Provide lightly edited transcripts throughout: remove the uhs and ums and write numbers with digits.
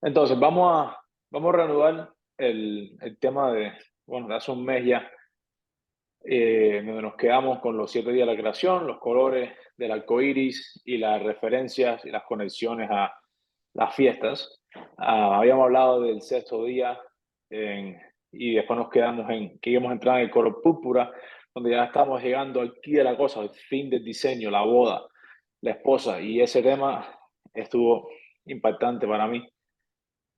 Entonces, vamos a reanudar el tema bueno, de hace un mes ya, donde nos quedamos con los 7 días de la creación, los colores del arco iris y las referencias y las conexiones a las fiestas. Habíamos hablado del sexto día y después nos quedamos en que íbamos a entrar en el color púrpura, donde ya estamos llegando aquí de la cosa, el fin del diseño, la boda, la esposa, y ese tema estuvo impactante para mí.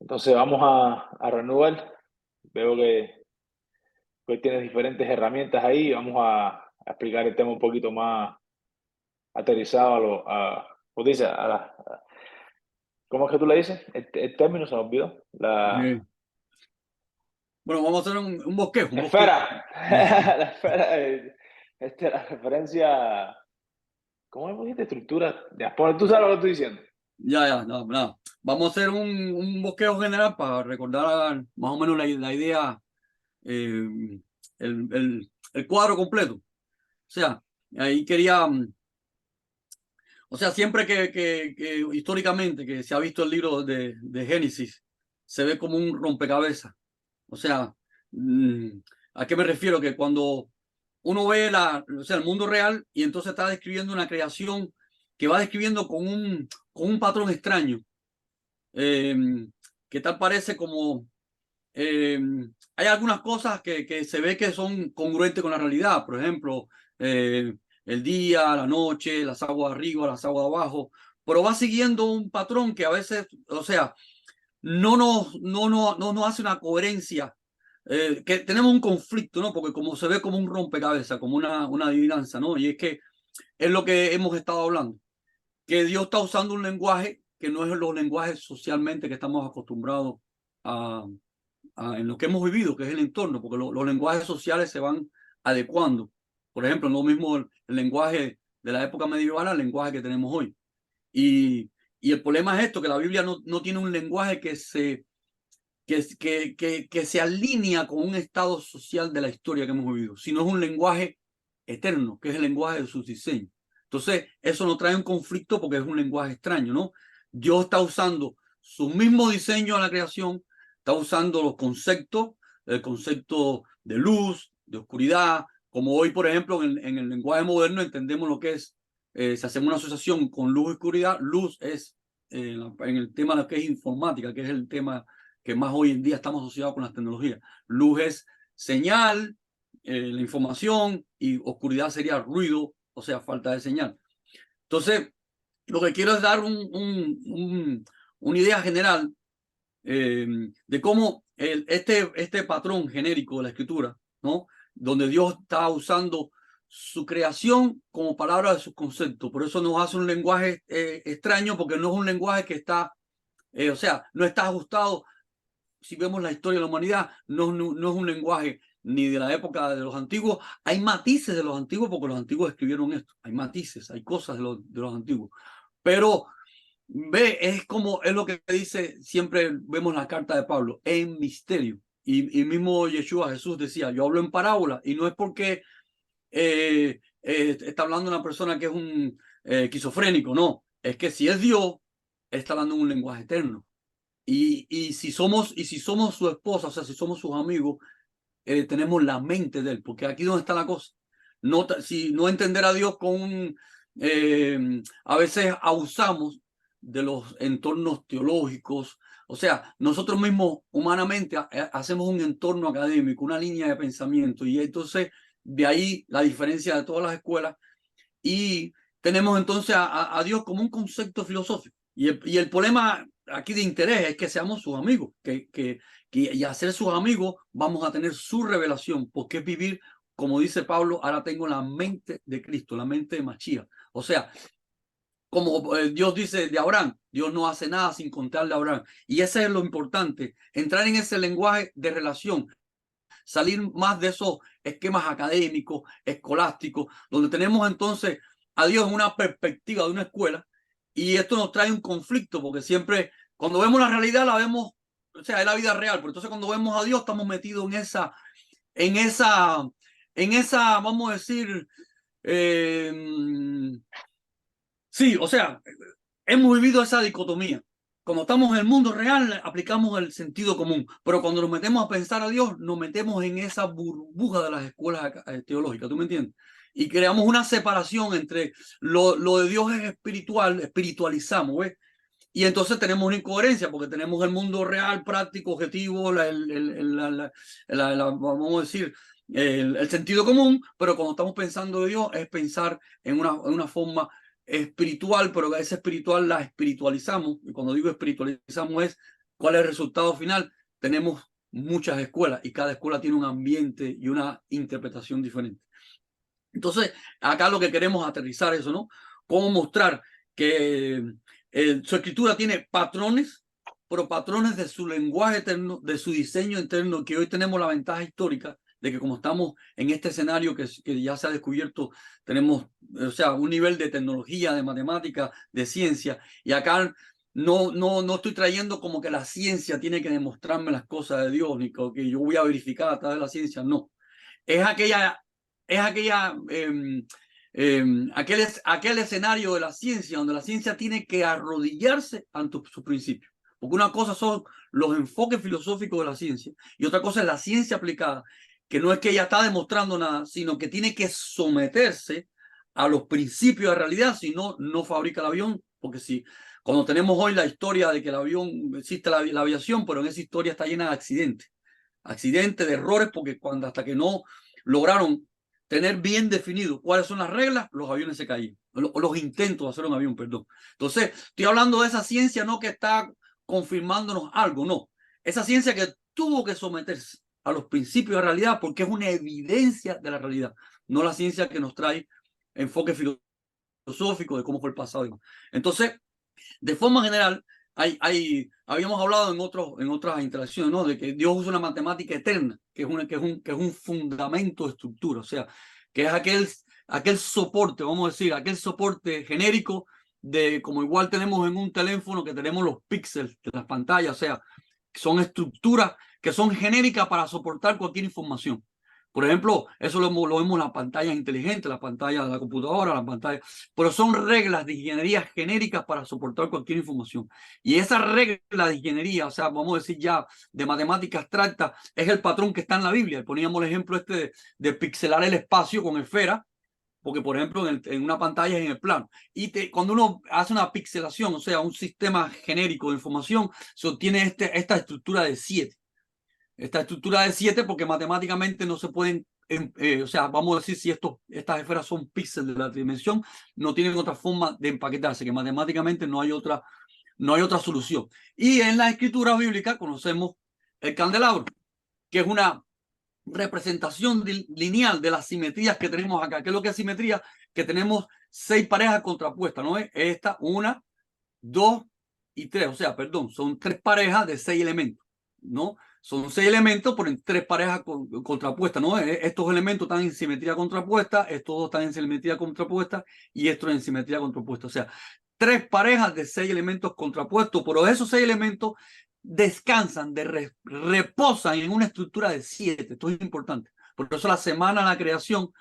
Entonces vamos a reanudar. Veo que hoy tienes diferentes herramientas ahí. Vamos a explicar el tema un poquito más aterrizado ¿cómo dice? ¿Cómo es que tú le dices? El término se me olvidó. Eh, bueno, vamos a hacer un bosquejo, un La bosquejo. esfera. La esfera. La referencia. ¿Cómo es dijiste? Estructura. Ya, tú sabes lo que estoy diciendo. Ya, no, nada. Vamos a hacer un bosquejo general para recordar más o menos la idea, eh, el cuadro completo. O sea, ahí quería, o sea, siempre que históricamente que se ha visto el libro de Génesis, se ve como un rompecabezas. O sea, mm, ¿a qué me refiero? Que cuando uno ve o sea, el mundo real y entonces está describiendo una creación que va describiendo con un patrón extraño, eh, que tal parece como... eh, hay algunas cosas que se ve que son congruentes con la realidad, por ejemplo, el día, la noche, las aguas arriba, las aguas abajo, pero va siguiendo un patrón que a veces, o sea, no nos hace una coherencia, que tenemos un conflicto, ¿no? Porque como se ve como un rompecabezas, como una adivinanza, ¿no? Y es que es lo que hemos estado hablando, que Dios está usando un lenguaje que no es los lenguajes socialmente que estamos acostumbrados a, en lo que hemos vivido, que es el entorno, porque los lenguajes sociales se van adecuando. Por ejemplo, no mismo el lenguaje de la época medieval al lenguaje que tenemos hoy. Y, y el problema es esto, que la Biblia no tiene un lenguaje que se alinea con un estado social de la historia que hemos vivido, sino es un lenguaje eterno, que es el lenguaje de sus diseños. Entonces, eso nos trae un conflicto porque es un lenguaje extraño, ¿no? Dios está usando su mismo diseño a la creación, está usando los conceptos, el concepto de luz, de oscuridad, como hoy, por ejemplo, en el lenguaje moderno entendemos lo que es, si hacemos una asociación con luz y oscuridad, luz es en el tema de lo que es informática, que es el tema que más hoy en día estamos asociados con las tecnologías. Luz es señal, la información, y oscuridad sería ruido, o sea, falta de señal. Entonces, lo que quiero es dar una idea general, eh, de cómo este patrón genérico de la escritura, ¿no? Donde Dios está usando su creación como palabra de sus conceptos. Por eso nos hace un lenguaje extraño, porque no es un lenguaje que está, o sea, no está ajustado. Si vemos la historia de la humanidad, no es un lenguaje ni de la época de los antiguos. Hay matices de los antiguos porque los antiguos escribieron esto. Hay matices, hay cosas de los antiguos. Pero ve, es lo que dice, siempre vemos la carta de Pablo, en misterio. Y mismo Yeshua, Jesús decía, yo hablo en parábola, y no es porque está hablando una persona que es un esquizofrénico, no. Es que si es Dios, está hablando en un lenguaje eterno. Y si somos su esposa, o sea, si somos sus amigos, tenemos la mente de él, porque aquí donde está la cosa. Si no entender a Dios a veces abusamos de los entornos teológicos, o sea, nosotros mismos humanamente hacemos un entorno académico, una línea de pensamiento, y entonces de ahí la diferencia de todas las escuelas, y tenemos entonces a Dios como un concepto filosófico. Y el problema aquí de interés es que seamos sus amigos, y a ser sus amigos vamos a tener su revelación, porque es vivir, como dice Pablo, ahora tengo la mente de Cristo, la mente de Machía. O sea, como Dios dice de Abraham, Dios no hace nada sin contarle a Abraham. Y ese es lo importante, entrar en ese lenguaje de relación, salir más de esos esquemas académicos, escolásticos, donde tenemos entonces a Dios en una perspectiva de una escuela, y esto nos trae un conflicto, porque siempre cuando vemos la realidad la vemos, o sea, es la vida real, pero entonces cuando vemos a Dios estamos metidos en esa, vamos a decir, eh, sí, o sea, hemos vivido esa dicotomía. cuando estamos en el mundo real, aplicamos el sentido común, pero cuando nos metemos a pensar a Dios, nos metemos en esa burbuja de las escuelas teológicas, ¿tú me entiendes? Y creamos una separación entre lo de Dios es espiritual, espiritualizamos, ¿ves? Y entonces tenemos una incoherencia porque tenemos el mundo real, práctico, objetivo, vamos a decir, el sentido común, pero cuando estamos pensando de Dios es pensar en una forma espiritual, pero esa espiritual la espiritualizamos. Y cuando digo espiritualizamos es cuál es el resultado final. Tenemos muchas escuelas y cada escuela tiene un ambiente y una interpretación diferente. Entonces, acá lo que queremos aterrizar eso, ¿no? Cómo mostrar que su escritura tiene patrones, pero patrones de su lenguaje eterno, de su diseño interno, que hoy tenemos la ventaja histórica de que como estamos en este escenario que ya se ha descubierto, tenemos, o sea, un nivel de tecnología, de matemática, de ciencia, y acá no estoy trayendo como que la ciencia tiene que demostrarme las cosas de Dios, ni que yo voy a verificar a través de la ciencia, no. Es aquel escenario de la ciencia donde la ciencia tiene que arrodillarse ante sus principios. Porque una cosa son los enfoques filosóficos de la ciencia y otra cosa es la ciencia aplicada, que no es que ella está demostrando nada, sino que tiene que someterse a los principios de realidad, si no, no fabrica el avión. Porque si cuando tenemos hoy la historia de que el avión, existe la aviación, pero en esa historia está llena de accidentes, de errores, porque hasta que no lograron tener bien definido cuáles son las reglas, los aviones se caían, los intentos de hacer un avión, perdón. Entonces, estoy hablando de esa ciencia no que está confirmándonos algo, no. Esa ciencia que tuvo que someterse a los principios de realidad porque es una evidencia de la realidad, no la ciencia que nos trae enfoque filosófico de cómo fue el pasado. Entonces, de forma general, habíamos hablado en otras interacciones, ¿no? De que Dios usa una matemática eterna, que es un fundamento de estructura, o sea, que es aquel soporte, vamos a decir, aquel soporte genérico de como igual tenemos en un teléfono que tenemos los píxeles de las pantallas, o sea, son estructuras que son genéricas para soportar cualquier información. Por ejemplo, eso lo vemos en las pantallas inteligentes, la pantalla de la computadora, la pantalla, pero son reglas de ingeniería genéricas para soportar cualquier información. Y esa regla de ingeniería, o sea, vamos a decir ya de matemática abstracta, es el patrón que está en la Biblia. Poníamos el ejemplo de pixelar el espacio con esfera, porque por ejemplo en una pantalla es en el plano. Y cuando uno hace una pixelación, o sea, un sistema genérico de información, se obtiene esta estructura de 7. Esta estructura de 7 porque matemáticamente no se pueden, o sea, vamos a decir si estas esferas son píxeles de la dimensión, no tienen otra forma de empaquetarse, que matemáticamente no hay otra solución. Y en la escritura bíblica conocemos el candelabro, que es una representación lineal de las simetrías que tenemos acá. ¿Qué es lo que es simetría? Que tenemos 6 parejas contrapuestas, ¿no es? Esta, 1, 2 y 3, o sea, perdón, son 3 parejas de 6 elementos, ¿no? Son 6 elementos, pero en 3 parejas contrapuestas, ¿no? Estos elementos están en simetría contrapuesta, estos dos están en simetría contrapuesta y estos en simetría contrapuesta. O sea, 3 parejas de 6 elementos contrapuestos, pero esos 6 elementos descansan, reposan en una estructura de 7. Esto es importante. Por eso la semana de la creación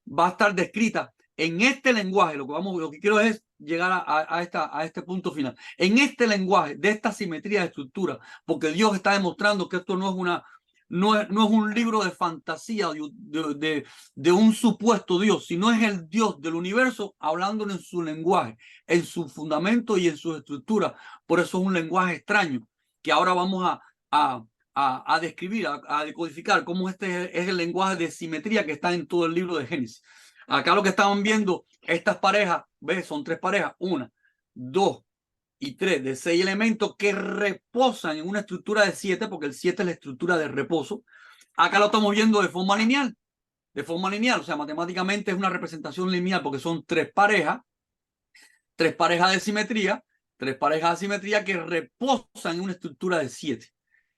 va a estar descrita en este lenguaje. Lo que quiero es llegar a este punto final. En este lenguaje, de esta simetría de estructura, porque Dios está demostrando que esto no es un libro de fantasía de un supuesto Dios, sino es el Dios del universo hablando en su lenguaje, en su fundamento y en su estructura. Por eso es un lenguaje extraño, que ahora vamos a describir, a decodificar cómo este es el lenguaje de simetría que está en todo el libro de Génesis. Acá lo que estaban viendo, estas parejas, ¿ves? Son 3 parejas, 1, 2 y 3 de 6 elementos que reposan en una estructura de 7, porque el 7 es la estructura de reposo. Acá lo estamos viendo de forma lineal, o sea, matemáticamente es una representación lineal porque son 3 parejas de simetría, 3 parejas de simetría que reposan en una estructura de 7.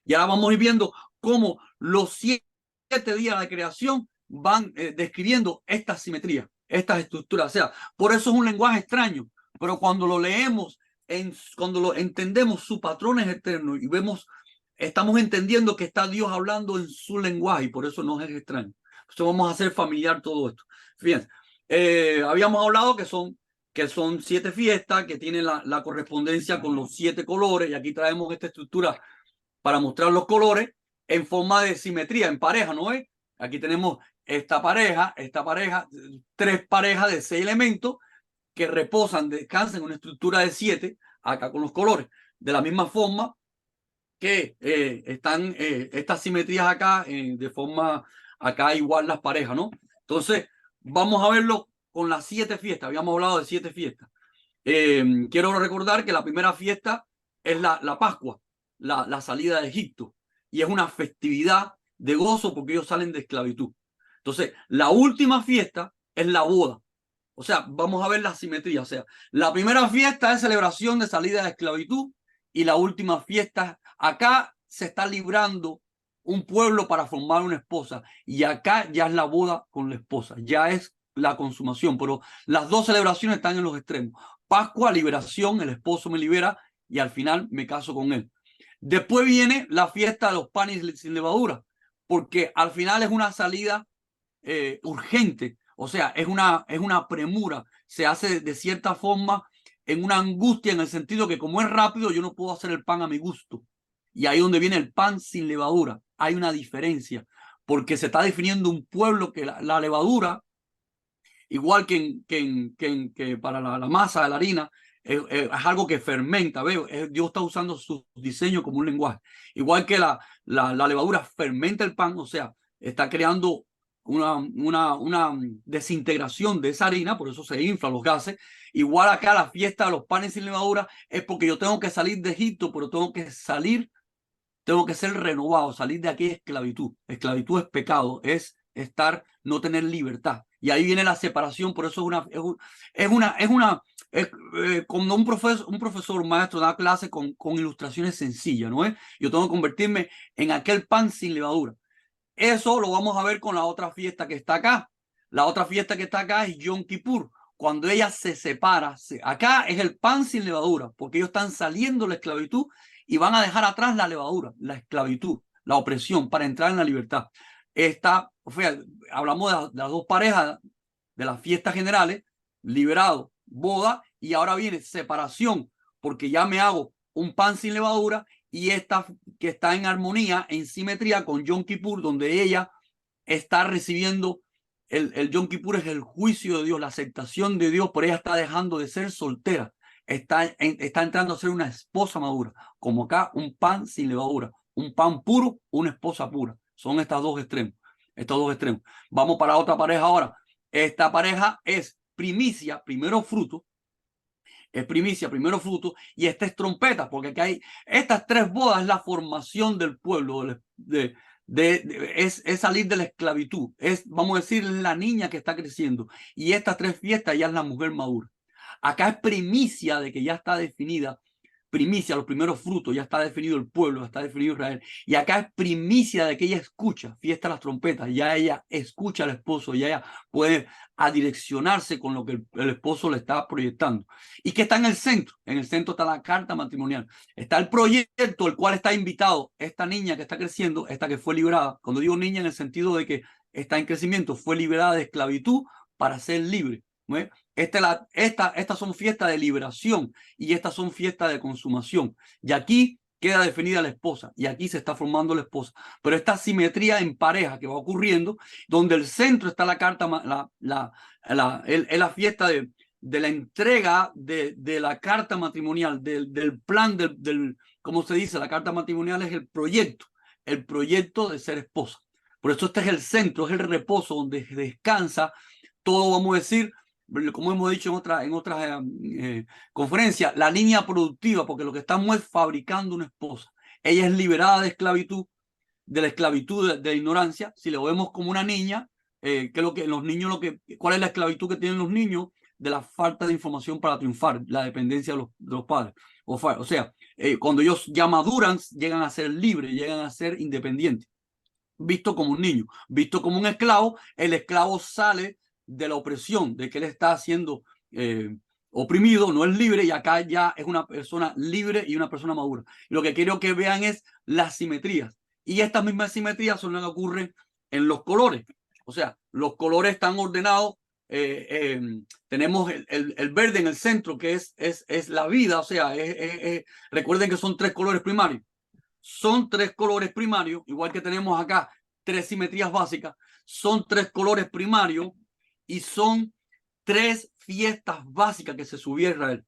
Y ahora vamos a ir viendo cómo los 7 días de creación van describiendo esta simetría, estas estructuras. O sea, por eso es un lenguaje extraño, pero cuando lo leemos, cuando lo entendemos, su patrón es eterno y estamos entendiendo que está Dios hablando en su lenguaje y por eso no es extraño. Entonces vamos a hacer familiar todo esto. Fíjense, habíamos hablado que son que son 7 fiestas, que tienen la correspondencia con los 7 colores, y aquí traemos esta estructura para mostrar los colores en forma de simetría, en pareja, ¿no es? Aquí tenemos esta pareja, 3 parejas de 6 elementos que reposan, descansan en una estructura de 7, acá con los colores. De la misma forma que están estas simetrías acá, de forma acá igual las parejas, ¿no? Entonces, vamos a verlo con las 7 fiestas. Habíamos hablado de 7 fiestas. Quiero recordar que la primera fiesta es la Pascua, la salida de Egipto, y es una festividad de gozo porque ellos salen de esclavitud. Entonces, la última fiesta es la boda. O sea, vamos a ver la simetría. O sea, la primera fiesta es celebración de salida de esclavitud y la última fiesta, acá se está librando un pueblo para formar una esposa y acá ya es la boda con la esposa, ya es la consumación, pero las dos celebraciones están en los extremos. Pascua, liberación, el esposo me libera y al final me caso con él. Después viene la fiesta de los panes sin levadura, porque al final es una salida urgente, o sea, es una premura, se hace de cierta forma en una angustia, en el sentido que como es rápido, yo no puedo hacer el pan a mi gusto. Y ahí donde viene el pan sin levadura, hay una diferencia, porque se está definiendo un pueblo que la levadura, igual que para la masa de la harina, es algo que fermenta, ¿veo? Dios está usando su diseño como un lenguaje. Igual que la levadura fermenta el pan, o sea, está creando una desintegración de esa harina, por eso se inflan los gases. Igual acá la fiesta de los panes sin levadura es porque yo tengo que salir de Egipto, pero tengo que ser renovado, salir de aquella esclavitud. Esclavitud es pecado, es no tener libertad. Y ahí viene la separación, por eso cuando un profesor maestro da clase con ilustraciones sencillas, ¿no es? Yo tengo que convertirme en aquel pan sin levadura. Eso lo vamos a ver con la otra fiesta que está acá. La otra fiesta que está acá es Yom Kippur, cuando ella se separa. Acá es el pan sin levadura, porque ellos están saliendo de la esclavitud y van a dejar atrás la levadura, la esclavitud, la opresión, para entrar en la libertad. Hablamos de las dos parejas de las fiestas generales, liberado, boda, y ahora viene separación, porque ya me hago un pan sin levadura, y esta que está en armonía, en simetría con Yom Kippur, donde ella está recibiendo el Yom Kippur, es el juicio de Dios, la aceptación de Dios, por ella está dejando de ser soltera, está entrando a ser una esposa madura, como acá un pan sin levadura, un pan puro, una esposa pura. Son estos dos extremos. Vamos para otra pareja ahora. Esta pareja es primicia, primero fruto, y esta es trompeta, porque aquí hay estas 3 bodas, es la formación del pueblo, es salir de la esclavitud, vamos a decir, la niña que está creciendo, y estas 3 fiestas ya es la mujer madura. Acá es primicia de que ya está definida, primicia, los primeros frutos, ya está definido el pueblo, ya está definido Israel. Y acá es primicia de que ella escucha, fiesta de las trompetas, ya ella escucha al esposo, ya ella puede adireccionarse con lo que el esposo le está proyectando. ¿Y qué está en el centro? En el centro está la carta matrimonial. Está el proyecto, el cual está invitado esta niña que está creciendo, esta que fue liberada. Cuando digo niña, en el sentido de que está en crecimiento, fue liberada de esclavitud para ser libre, ¿no es? Estas son fiestas de liberación y estas son fiestas de consumación. Y aquí queda definida la esposa y aquí se está formando la esposa. Pero esta simetría en pareja que va ocurriendo, donde el centro está la carta, es la fiesta de la entrega de la carta matrimonial, del plan, ¿cómo se dice? La carta matrimonial es el proyecto de ser esposa. Por eso este es el centro, es el reposo donde descansa todo, vamos a decir, como hemos dicho en otras conferencias, la línea productiva, porque lo que estamos es fabricando una esposa. Ella es liberada de la esclavitud de la ignorancia. Si lo vemos como una niña, ¿cuál es la esclavitud que tienen los niños? De la falta de información para triunfar, la dependencia de los padres. O sea, cuando ellos ya maduran, llegan a ser libres, llegan a ser independientes. Visto como un niño, visto como un esclavo, el esclavo sale de la opresión, de que él está siendo oprimido, no es libre, y acá ya es una persona libre y una persona madura. Y lo que quiero que vean es las simetrías. Y estas mismas simetrías son las que ocurren en los colores. O sea, los colores están ordenados tenemos el verde en el centro, que es la vida, o sea, recuerden que son tres colores primarios. Son tres colores primarios, igual que tenemos acá tres simetrías básicas, son tres colores primarios y son tres fiestas básicas que se subía a Israel.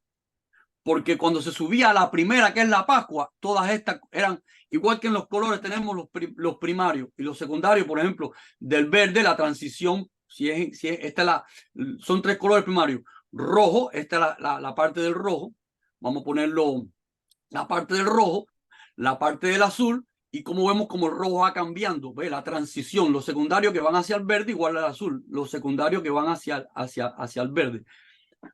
Porque cuando se subía a la primera, que es la Pascua, todas estas eran, igual que en los colores tenemos los primarios y los secundarios, por ejemplo, del verde, la transición, son tres colores primarios. Rojo, esta es la parte del rojo, vamos a ponerlo, la parte del rojo, la parte del azul, y como vemos como el rojo va cambiando, ¿ve? La transición, los secundarios que van hacia el verde igual al azul, los secundarios que van hacia el verde.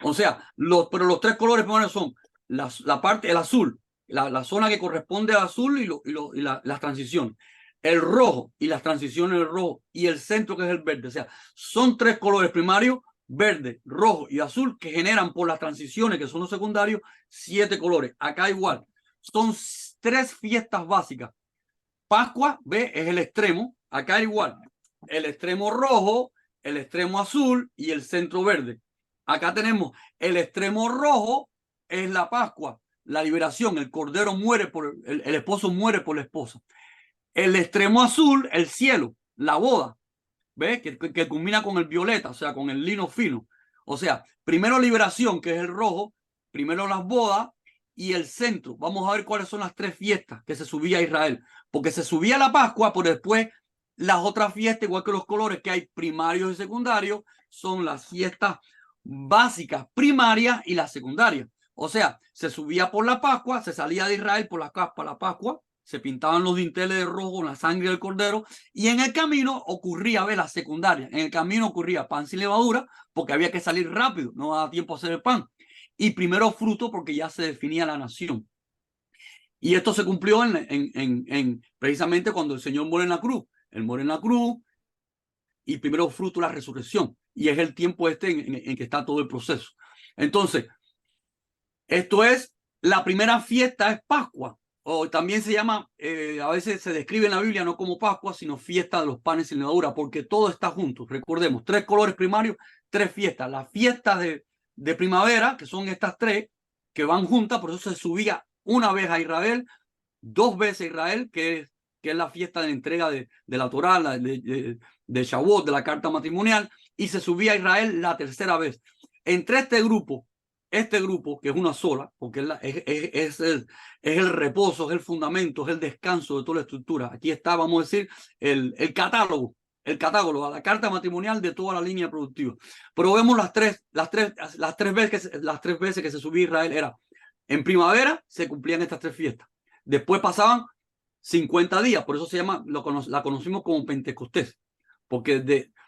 O sea, pero los tres colores primarios son la parte, el azul, la zona que corresponde al azul y las transiciones. El rojo y las transiciones del rojo y el centro que es el verde. O sea, son tres colores primarios, verde, rojo y azul, que generan por las transiciones que son los secundarios, 7 colores. Acá igual. Son tres fiestas básicas. Pascua, ve, es el extremo. Acá igual. El extremo rojo, el extremo azul y el centro verde. Acá tenemos el extremo rojo, es la Pascua, la liberación, el cordero muere el esposo muere por la esposa. El extremo azul, el cielo, la boda, ¿ves? Que culmina con el violeta, o sea, con el lino fino. O sea, primero liberación, que es el rojo, primero las bodas y el centro. Vamos a ver cuáles son las tres fiestas que se subía a Israel. Porque se subía la Pascua, pero después las otras fiestas, igual que los colores que hay primarios y secundarios, son las fiestas básicas, primarias y las secundarias. O sea, se subía por la Pascua, se salía de Israel por la Pascua, se pintaban los dinteles de rojo con la sangre del cordero y en el camino ocurría, ve, la secundaria. En el camino ocurría pan sin levadura porque había que salir rápido, no daba tiempo a hacer el pan. Y primero fruto porque ya se definía la nación. Y esto se cumplió precisamente cuando el Señor muere en la cruz. Él muere en la cruz y primero fruto la resurrección. Y es el tiempo en que está todo el proceso. Entonces, esto es, la primera fiesta es Pascua. O también se llama, a veces se describe en la Biblia no como Pascua, sino fiesta de los panes sin levadura, porque todo está junto. Recordemos, tres colores primarios, tres fiestas. Las fiestas de primavera, que son estas tres, que van juntas, por eso se subía una vez a Israel, 2 veces a Israel, que es la fiesta de la entrega de la Torá, de Shavuot, de la carta matrimonial, y se subía a Israel la tercera vez. Entre este grupo, que es una sola, porque es el reposo, es el fundamento, es el descanso de toda la estructura. Aquí está, vamos a decir, el catálogo, la carta matrimonial de toda la línea productiva. Pero vemos las tres veces que se subía a Israel era en primavera, se cumplían estas tres fiestas. Después pasaban 50 días, por eso se llama, la conocimos como Pentecostés, porque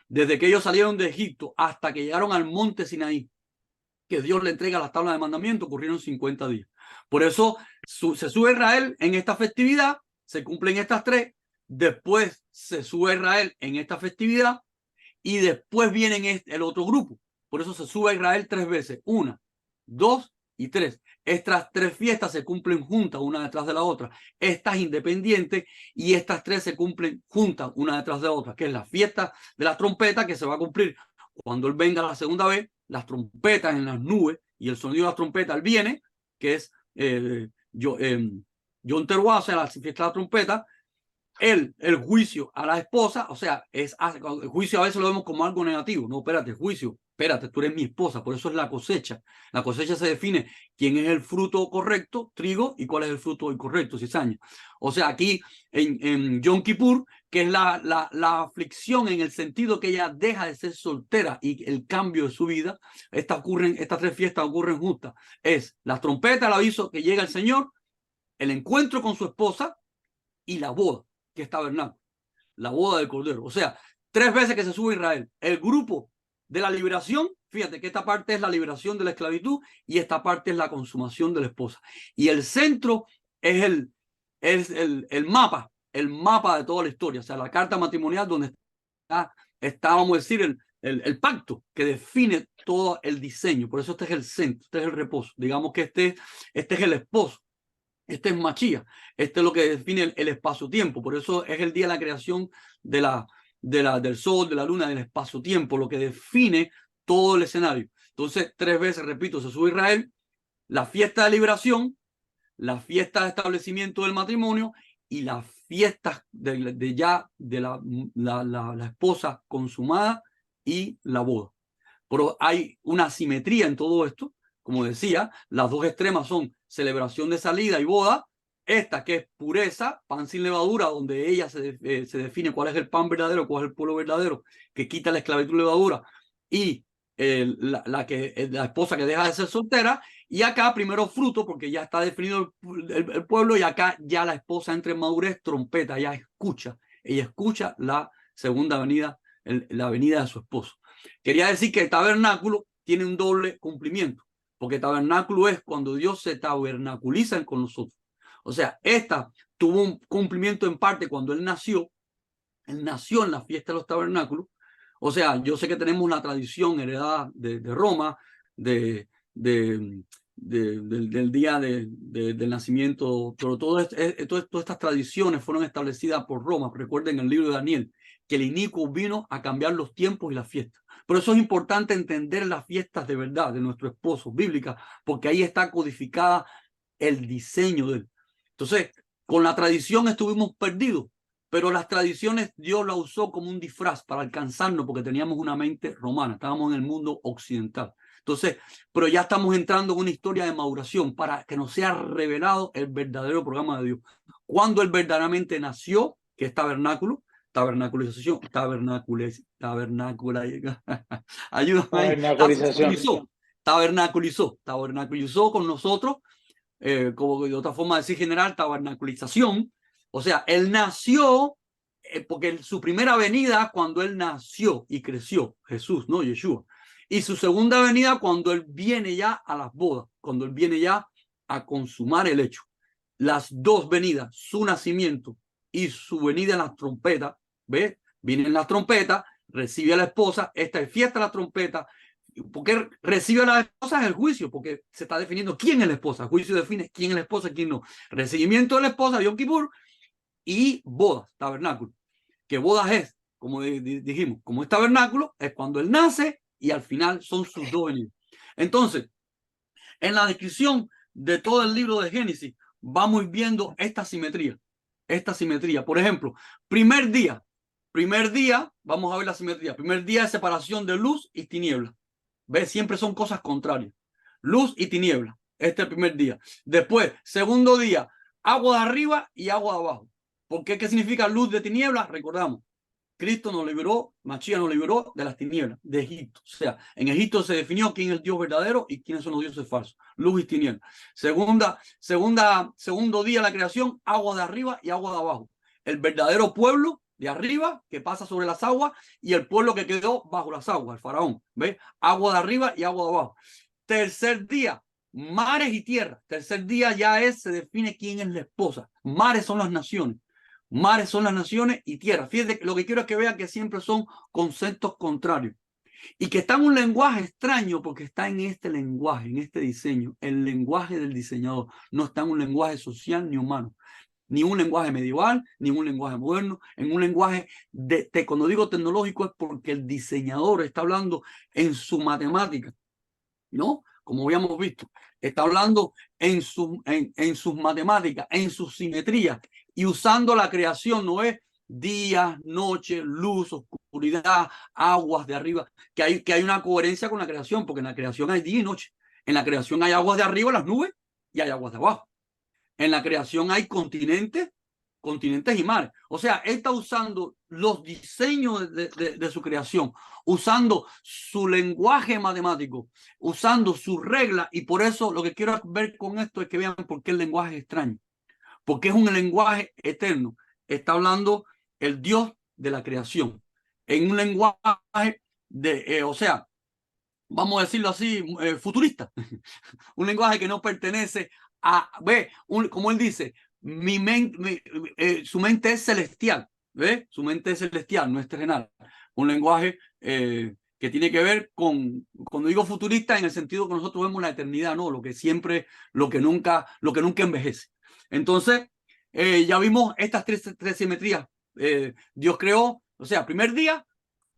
desde que ellos salieron de Egipto hasta que llegaron al monte Sinaí, que Dios le entrega las tablas de mandamiento, ocurrieron 50 días. Por eso se sube Israel en esta festividad, se cumplen estas tres, después se sube Israel en esta festividad y después viene el otro grupo. Por eso se sube a Israel 3 veces, 1, 2 y 3. Estas tres fiestas se cumplen juntas una detrás de la otra. Estas independientes y estas tres se cumplen juntas una detrás de la otra, que es la fiesta de la trompeta que se va a cumplir cuando Él venga la segunda vez, las trompetas en las nubes y el sonido de las trompetas, Él viene, que es Yom Teruah, o sea, la fiesta de la trompeta, el juicio a la esposa, o sea, el juicio a veces lo vemos como algo negativo. No, espérate, juicio, espérate, tú eres mi esposa, por eso es la cosecha. La cosecha se define quién es el fruto correcto, trigo, y cuál es el fruto incorrecto, cizaña. O sea, aquí en Yom Kippur, que es la aflicción en el sentido que ella deja de ser soltera y el cambio de su vida, estas tres fiestas ocurren juntas. Es la trompeta, el aviso que llega el Señor, el encuentro con su esposa y la boda, que es tabernáculo, la boda del Cordero. O sea, 3 veces que se sube a Israel. El grupo de la liberación, fíjate que esta parte es la liberación de la esclavitud y esta parte es la consumación de la esposa. Y el centro es el mapa de toda la historia, o sea, la carta matrimonial donde está vamos a decir, el pacto que define todo el diseño. Por eso este es el centro, este es el reposo. Digamos que este es el esposo. Este es Machía, este es lo que define el espacio-tiempo, por eso es el día de la creación del sol, de la luna, del espacio-tiempo, lo que define todo el escenario. Entonces, 3 veces, repito, se sube Israel, la fiesta de liberación, la fiesta de establecimiento del matrimonio y las fiestas de la esposa consumada y la boda. Pero hay una asimetría en todo esto. Como decía, las dos extremas son celebración de salida y boda. Esta que es pureza, pan sin levadura, donde ella se define cuál es el pan verdadero, cuál es el pueblo verdadero, que quita la esclavitud levadura, y la esposa que deja de ser soltera. Y acá primero fruto, porque ya está definido el pueblo, y acá ya la esposa entra en madurez, trompeta, ella escucha la segunda venida, la venida de su esposo. Quería decir que el tabernáculo tiene un doble cumplimiento, porque tabernáculo es cuando Dios se tabernaculiza con nosotros. O sea, esta tuvo un cumplimiento en parte cuando Él nació en la fiesta de los tabernáculos. O sea, yo sé que tenemos una tradición heredada de Roma, del día del nacimiento, pero todas estas tradiciones fueron establecidas por Roma. Recuerden el libro de Daniel, que el inicuo vino a cambiar los tiempos y las fiestas. Por eso es importante entender las fiestas de verdad de nuestro esposo, bíblicas, porque ahí está codificada el diseño de él. Entonces, con la tradición estuvimos perdidos, pero las tradiciones Dios la usó como un disfraz para alcanzarnos, porque teníamos una mente romana, estábamos en el mundo occidental. Entonces, pero ya estamos entrando en una historia de maduración para que nos sea revelado el verdadero programa de Dios. Cuando Él verdaderamente nació, que es tabernáculo, tabernaculización, ayúdame ahí, tabernaculizó con nosotros, como de otra forma de decir general, tabernaculización. O sea, Él nació, porque su primera venida cuando Él nació y creció, Jesús, ¿no? Yeshua. Y su segunda venida cuando Él viene ya a las bodas, cuando Él viene ya a consumar el hecho. Las dos venidas, su nacimiento y su venida en las trompetas, ¿ves? Viene en las trompetas, recibe a la esposa, esta es fiesta de la trompeta. Porque recibe a la esposa en el juicio, porque se está definiendo quién es la esposa. El juicio define quién es la esposa y quién no. Recibimiento de la esposa, Yom Kippur, y bodas, tabernáculo. Que bodas es, como dijimos, como es tabernáculo, es cuando él nace y al final son sus dos venidas. Entonces, en la descripción de todo el libro de Génesis, vamos viendo esta simetría. Esta simetría. Por ejemplo, primer día, vamos a ver la simetría. Primer día de separación de luz y tiniebla. ¿Ves? Siempre son cosas contrarias. Luz y tiniebla. Este es el primer día. Después, segundo día, agua de arriba y agua de abajo. ¿Por qué? ¿Qué significa luz de tiniebla? Recordamos, Cristo nos liberó, Mashiach nos liberó de las tinieblas, de Egipto. O sea, en Egipto se definió quién es el Dios verdadero y quiénes son los dioses falsos. Luz y tiniebla. Segundo día de la creación, agua de arriba y agua de abajo. El verdadero pueblo de arriba que pasa sobre las aguas y el pueblo que quedó bajo las aguas, el faraón. ¿Ves? Agua de arriba y agua de abajo. Tercer día, mares y tierra. Tercer día ya se define quién es la esposa. Mares son las naciones. Mares son las naciones y tierra. Fíjense, lo que quiero es que vean que siempre son conceptos contrarios y que está en un lenguaje extraño porque está en este lenguaje, en este diseño, el lenguaje del diseñador. No está en un lenguaje social ni humano, ni un lenguaje medieval, ni un lenguaje moderno, en un lenguaje cuando digo tecnológico es porque el diseñador está hablando en su matemática, ¿no? Como habíamos visto, está hablando en sus matemáticas, en su simetría, y usando la creación, no es día, noche, luz, oscuridad, aguas de arriba, que hay una coherencia con la creación, porque en la creación hay día y noche. En la creación hay aguas de arriba, las nubes, y hay aguas de abajo. En la creación hay continentes y mares. O sea, él está usando los diseños de su creación, usando su lenguaje matemático, usando sus reglas, y por eso lo que quiero ver con esto es que vean por qué el lenguaje es extraño, porque es un lenguaje eterno. Está hablando el Dios de la creación, en un lenguaje o sea, vamos a decirlo así, futurista, un lenguaje que no pertenece como él dice, su mente es celestial, ¿ve? Su mente es celestial, no es terrenal. Un lenguaje que tiene que ver con, cuando digo futurista, en el sentido que nosotros vemos la eternidad, ¿no? Lo que nunca envejece. Entonces, ya vimos estas tres simetrías. Dios creó, o sea, primer día,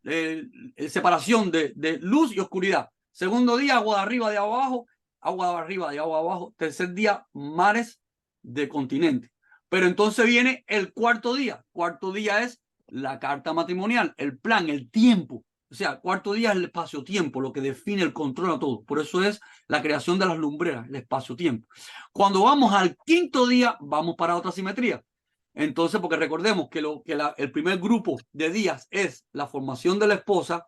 separación de luz y oscuridad. Segundo día, agua de arriba, de abajo, agua de arriba, de agua abajo. Tercer día, mares de continente. Pero entonces viene el cuarto día. Cuarto día es la carta matrimonial, el plan, el tiempo. O sea, cuarto día es el espacio-tiempo, lo que define el control a todo. Por eso es la creación de las lumbreras, el espacio-tiempo. Cuando vamos al quinto día, vamos para otra simetría. Entonces, porque recordemos que, el primer grupo de días es la formación de la esposa,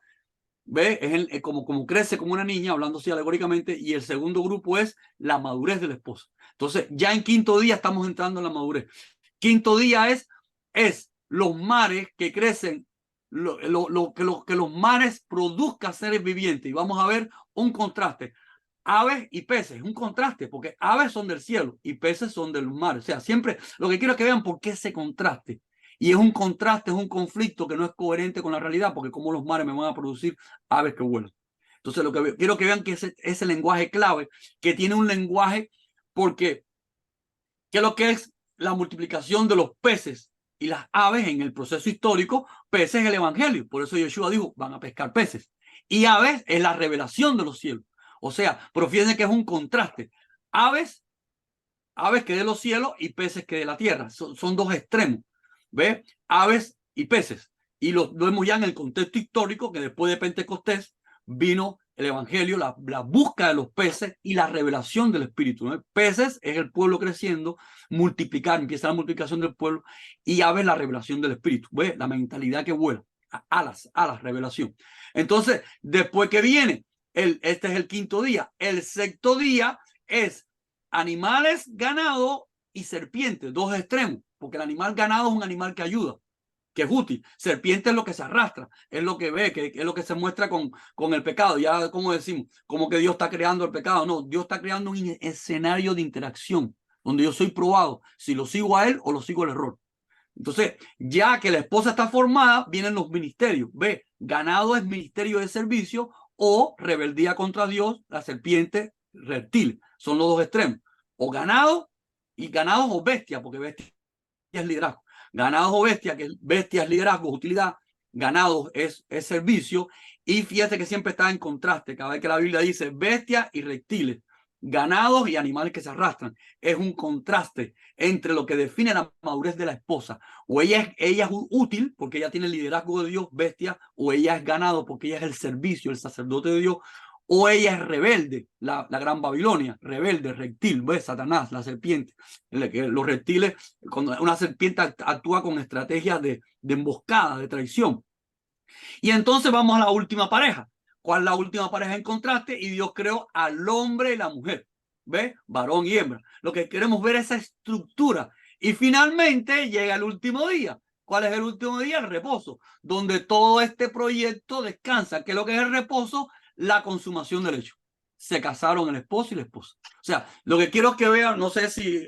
¿ve? Es como crece como una niña, hablando así alegóricamente, y el segundo grupo es la madurez de la esposa. Entonces, ya en quinto día estamos entrando en la madurez. Quinto día es los mares que crecen, que los mares produzcan seres vivientes. Y vamos a ver un contraste. Aves y peces, un contraste, porque aves son del cielo y peces son del mar. O sea, siempre lo que quiero es que vean por qué ese contraste. Y es un contraste, es un conflicto que no es coherente con la realidad, porque como los mares me van a producir aves que vuelan. Entonces, lo que quiero que vean que ese lenguaje clave, que tiene un lenguaje, porque ¿qué es lo que es la multiplicación de los peces y las aves en el proceso histórico? Peces es el evangelio. Por eso Yeshua dijo, van a pescar peces. Y aves es la revelación de los cielos. O sea, pero fíjense que es un contraste. Aves que de los cielos y peces que de la tierra. Son dos extremos. ¿Ve? Aves y peces. Y lo vemos ya en el contexto histórico que después de Pentecostés vino el evangelio, la búsqueda de los peces y la revelación del espíritu, ¿no? Peces es el pueblo creciendo, multiplicar, empieza la multiplicación del pueblo, y aves la revelación del espíritu, ¿ve? La mentalidad que vuela, alas, revelación. Entonces, después que viene, este es el quinto día. El sexto día es animales, ganado y serpientes, dos extremos, porque el animal ganado es un animal que ayuda, que es útil. Serpiente es lo que se arrastra, es lo que ve, que es lo que se muestra con el pecado. Ya, como decimos, como que Dios está creando el pecado. No, Dios está creando un escenario de interacción donde yo soy probado si lo sigo a él o lo sigo al error. Entonces, ya que la esposa está formada, vienen los ministerios. Ve, ganado es ministerio de servicio o rebeldía contra Dios, la serpiente, reptil. Son los dos extremos. O ganado y ganados o bestia, porque bestia es liderazgo. Ganados o bestia, que bestia es liderazgo, utilidad. Ganados es servicio. Y fíjate que siempre está en contraste. Cada vez que la Biblia dice bestia y reptiles, ganados y animales que se arrastran, es un contraste entre lo que define la madurez de la esposa. O ella es útil porque ella tiene el liderazgo de Dios, bestia, o ella es ganado porque ella es el servicio, el sacerdote de Dios, o ella es rebelde, la gran Babilonia, rebelde, reptil, ¿ves? Satanás, la serpiente. Los reptiles, cuando una serpiente actúa con estrategias de emboscada, de traición. Y entonces vamos a la última pareja. ¿Cuál es la última pareja en contraste? Y Dios creó al hombre y la mujer. ¿Ves? Varón y hembra. Lo que queremos ver es esa estructura. Y finalmente llega el último día. ¿Cuál es el último día? El reposo, donde todo este proyecto descansa. ¿Qué es lo que es el reposo? La consumación del hecho. Se casaron el esposo y la esposa. O sea, lo que quiero que vean, no sé si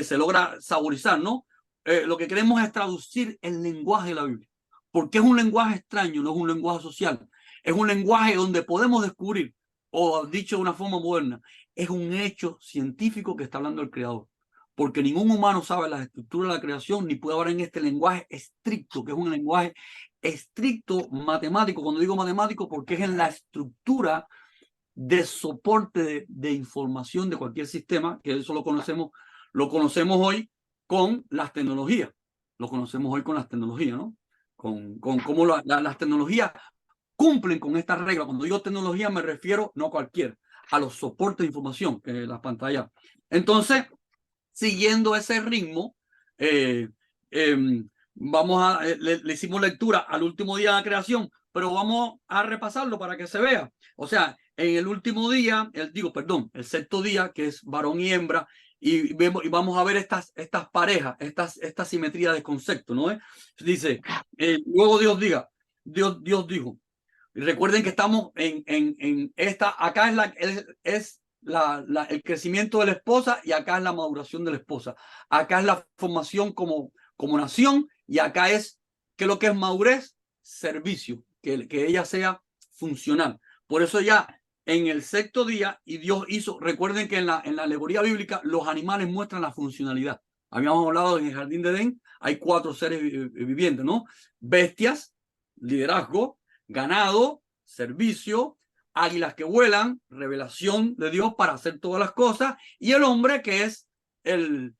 se logra saborizar, ¿no? Lo que queremos es traducir el lenguaje de la Biblia. Porque es un lenguaje extraño, no es un lenguaje social. Es un lenguaje donde podemos descubrir, o dicho de una forma moderna, es un hecho científico que está hablando el creador. Porque ningún humano sabe la estructura de la creación ni puede hablar en este lenguaje estricto, que es un lenguaje estricto matemático. Cuando digo matemático, porque es en la estructura de soporte de información de cualquier sistema, que eso lo conocemos hoy con las tecnologías. Lo conocemos hoy con las tecnologías, ¿no? Con cómo las tecnologías cumplen con esta regla. Cuando digo tecnología me refiero no a cualquiera, a los soportes de información, que las pantallas. Entonces, siguiendo ese ritmo, le hicimos lectura al último día de la creación, pero vamos a repasarlo para que se vea. O sea, en el último día, el sexto día, que es varón y hembra, y vamos a ver estas parejas, esta simetría de concepto, ¿no? Dice, luego Dios dijo, y recuerden que estamos en esta, acá es el crecimiento de la esposa y acá es la maduración de la esposa. Acá es la formación como nación y acá es que lo que es madurez, servicio, que ella sea funcional. Por eso ya en el sexto día, y Dios hizo, recuerden que en la alegoría bíblica los animales muestran la funcionalidad. Habíamos hablado en el jardín de Edén, hay 4 seres vivientes, ¿no? Bestias, liderazgo, ganado, servicio, águilas que vuelan, revelación de Dios para hacer todas las cosas, y el hombre que es el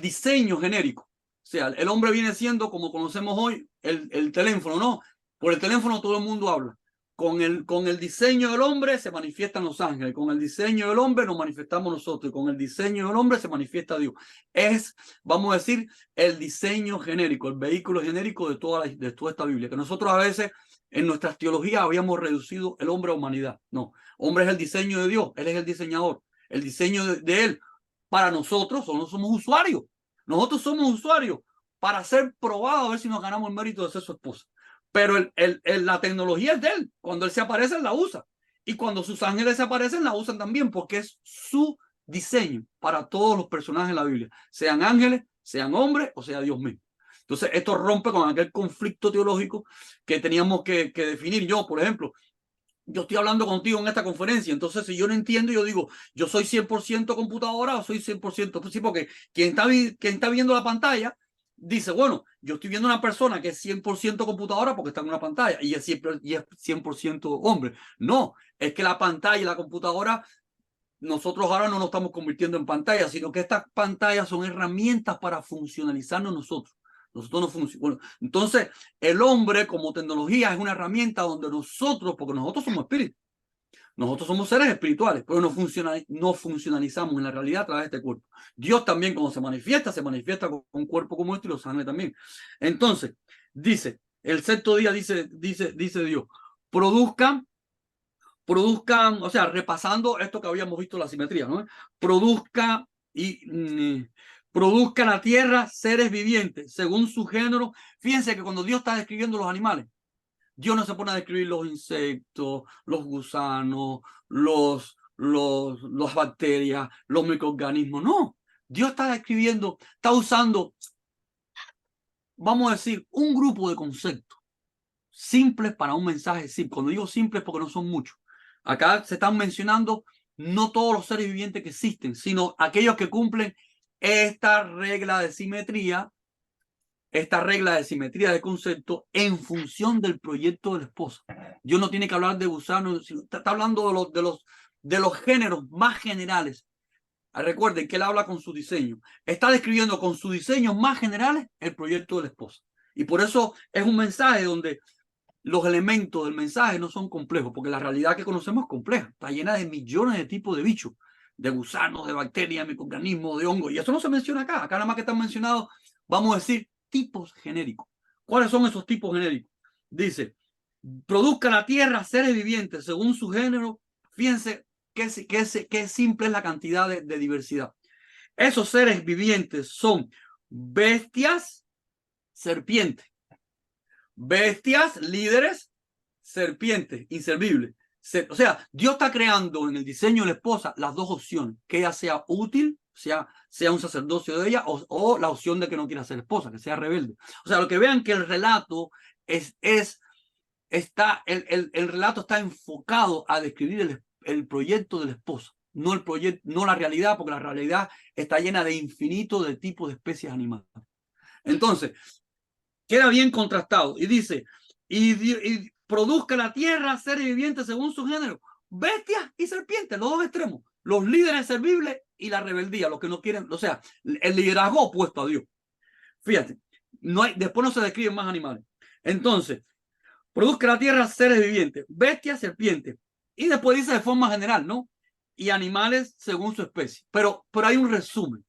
diseño genérico. O sea, el hombre viene siendo, como conocemos hoy, el teléfono, ¿no? Por el teléfono todo el mundo habla. Con el diseño del hombre se manifiestan los ángeles, con el diseño del hombre nos manifestamos nosotros, y con el diseño del hombre se manifiesta Dios. Es, vamos a decir, el diseño genérico, el vehículo genérico de toda esta Biblia, que nosotros a veces en nuestras teologías habíamos reducido el hombre a humanidad. No, hombre es el diseño de Dios, Él es el diseñador, el diseño de Él. Para nosotros, no somos usuarios, nosotros somos usuarios para ser probados a ver si nos ganamos el mérito de ser su esposa. Pero la tecnología es de Él. Cuando Él se aparece, Él la usa. Y cuando sus ángeles se aparecen, la usan también, porque es su diseño para todos los personajes de la Biblia, sean ángeles, sean hombres o sea Dios mismo. Entonces, esto rompe con aquel conflicto teológico que teníamos que definir. Yo, por ejemplo, yo estoy hablando contigo en esta conferencia, entonces si yo no entiendo, yo digo, yo soy 100% computadora o soy 100%, pues sí, porque quien está viendo la pantalla dice, bueno, yo estoy viendo una persona que es 100% computadora porque está en una pantalla y es 100% hombre. No, es que la pantalla y la computadora, nosotros ahora no nos estamos convirtiendo en pantalla, sino que estas pantallas son herramientas para funcionalizarnos nosotros. Nosotros no funcionamos. Bueno, entonces, el hombre como tecnología es una herramienta donde nosotros, porque nosotros somos espíritus, nosotros somos seres espirituales, pero no funcionalizamos en la realidad a través de este cuerpo. Dios también, cuando se manifiesta con un cuerpo como este y los ángeles también. Entonces, dice, el sexto día dice Dios, produzcan, o sea, repasando esto que habíamos visto, la simetría, ¿no? Produzca produzca la tierra seres vivientes según su género. Fíjense que cuando Dios está describiendo los animales, Dios no se pone a describir los insectos, los gusanos, las bacterias, los microorganismos. No, Dios está describiendo, está usando, vamos a decir, un grupo de conceptos simples para un mensaje simple. Cuando digo simples porque no son muchos. Acá se están mencionando no todos los seres vivientes que existen, sino aquellos que cumplen esta regla de simetría de concepto en función del proyecto de la esposa. Dios no tiene que hablar de gusanos, sino está hablando de los géneros más generales. Recuerden que él habla con su diseño. Está describiendo con sus diseños más generales el proyecto de la esposa. Y por eso es un mensaje donde los elementos del mensaje no son complejos, porque la realidad que conocemos es compleja. Está llena de millones de tipos de bichos, de gusanos, de bacterias, microorganismos, de hongos. Y eso no se menciona acá. Acá nada más que están mencionados, vamos a decir, tipos genéricos. ¿Cuáles son esos tipos genéricos? Dice, produzca la tierra seres vivientes según su género. Fíjense qué simple es la cantidad de diversidad. Esos seres vivientes son bestias, serpientes. Bestias, líderes, serpientes, inservibles. O sea, Dios está creando en el diseño de la esposa las dos opciones, que ella sea útil, sea un sacerdocio de ella, o la opción de que no quiera ser esposa, que sea rebelde. O sea, lo que vean que el relato el relato está enfocado a describir el proyecto de la esposa, no el proyecto, no la realidad, porque la realidad está llena de infinito de tipos de especies animales. Entonces, queda bien contrastado y dice, y produzca la tierra seres vivientes según su género, bestias y serpientes, los dos extremos, los líderes servibles y la rebeldía, los que no quieren, o sea, el liderazgo opuesto a Dios. Fíjate, después no se describen más animales. Entonces, produzca la tierra seres vivientes, bestias, serpientes, y después dice de forma general, ¿no? Y animales según su especie. Pero hay un resumen.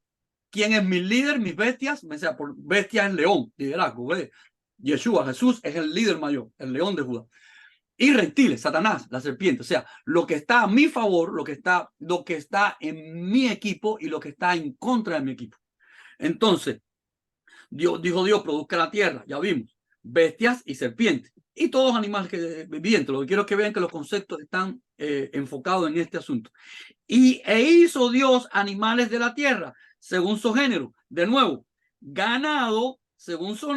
¿Quién es mi líder, mis bestias? O sea, por bestia es león, liderazgo. Yeshua, Jesús, es el líder mayor, el león de Judá. Y reptiles, Satanás, la serpiente. O sea, lo que está a mi favor, lo que está en mi equipo y lo que está en contra de mi equipo. Entonces, dijo Dios, produzca la tierra, ya vimos, bestias y serpientes. Y todos los animales vivientes. Lo que quiero es que vean que los conceptos están enfocados en este asunto. E hizo Dios animales de la tierra según su género. De nuevo, ganado según su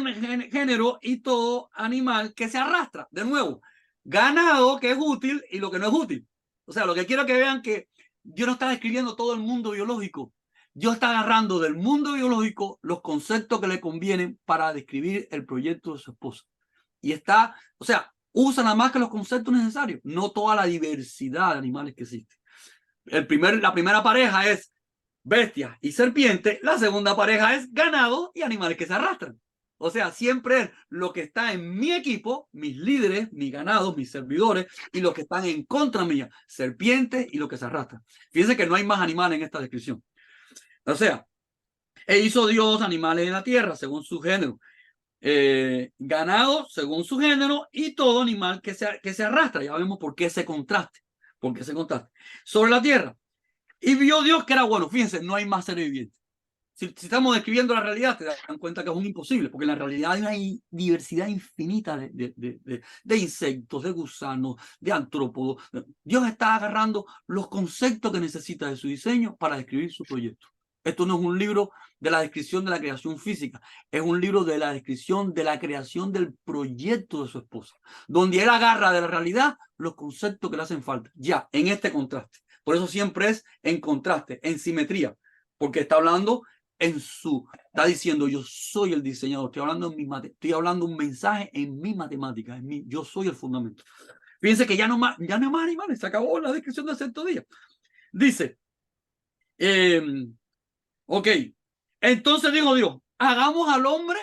género y todo animal que se arrastra. De nuevo, ganado que es útil y lo que no es útil. O sea, lo que quiero que vean que Dios no está describiendo todo el mundo biológico. Dios está agarrando del mundo biológico los conceptos que le convienen para describir el proyecto de su esposa. y está, o sea, usa nada más que los conceptos necesarios, no toda la diversidad de animales que existe. La primera pareja es bestias y serpientes, la segunda pareja es ganado y animales que se arrastran. O sea, siempre es lo que está en mi equipo, mis líderes, mis ganados, mis servidores, y los que están en contra mía, serpientes y lo que se arrastran. Fíjense que no hay más animales en esta descripción. O sea, hizo Dios animales en la tierra según su género, ganado según su género y todo animal que se arrastra. Ya vemos por qué ese contraste. ¿Por qué ese contraste? Sobre la tierra. Y vio Dios que era bueno. Fíjense, no hay más seres vivientes. Si estamos describiendo la realidad, te dan cuenta que es un imposible, porque en la realidad hay una diversidad infinita de insectos, de gusanos, de artrópodos. Dios está agarrando los conceptos que necesita de su diseño para describir su proyecto. Esto no es un libro de la descripción de la creación física, es un libro de la descripción de la creación del proyecto de su esposa, donde él agarra de la realidad los conceptos que le hacen falta, ya en este contraste. Por eso siempre es en contraste, en simetría, porque está hablando está diciendo yo soy el diseñador, estoy hablando un mensaje en mi matemática, yo soy el fundamento. Fíjense que ya no más animales, se acabó la descripción del sexto día. Dice, ok, entonces dijo Dios, hagamos al hombre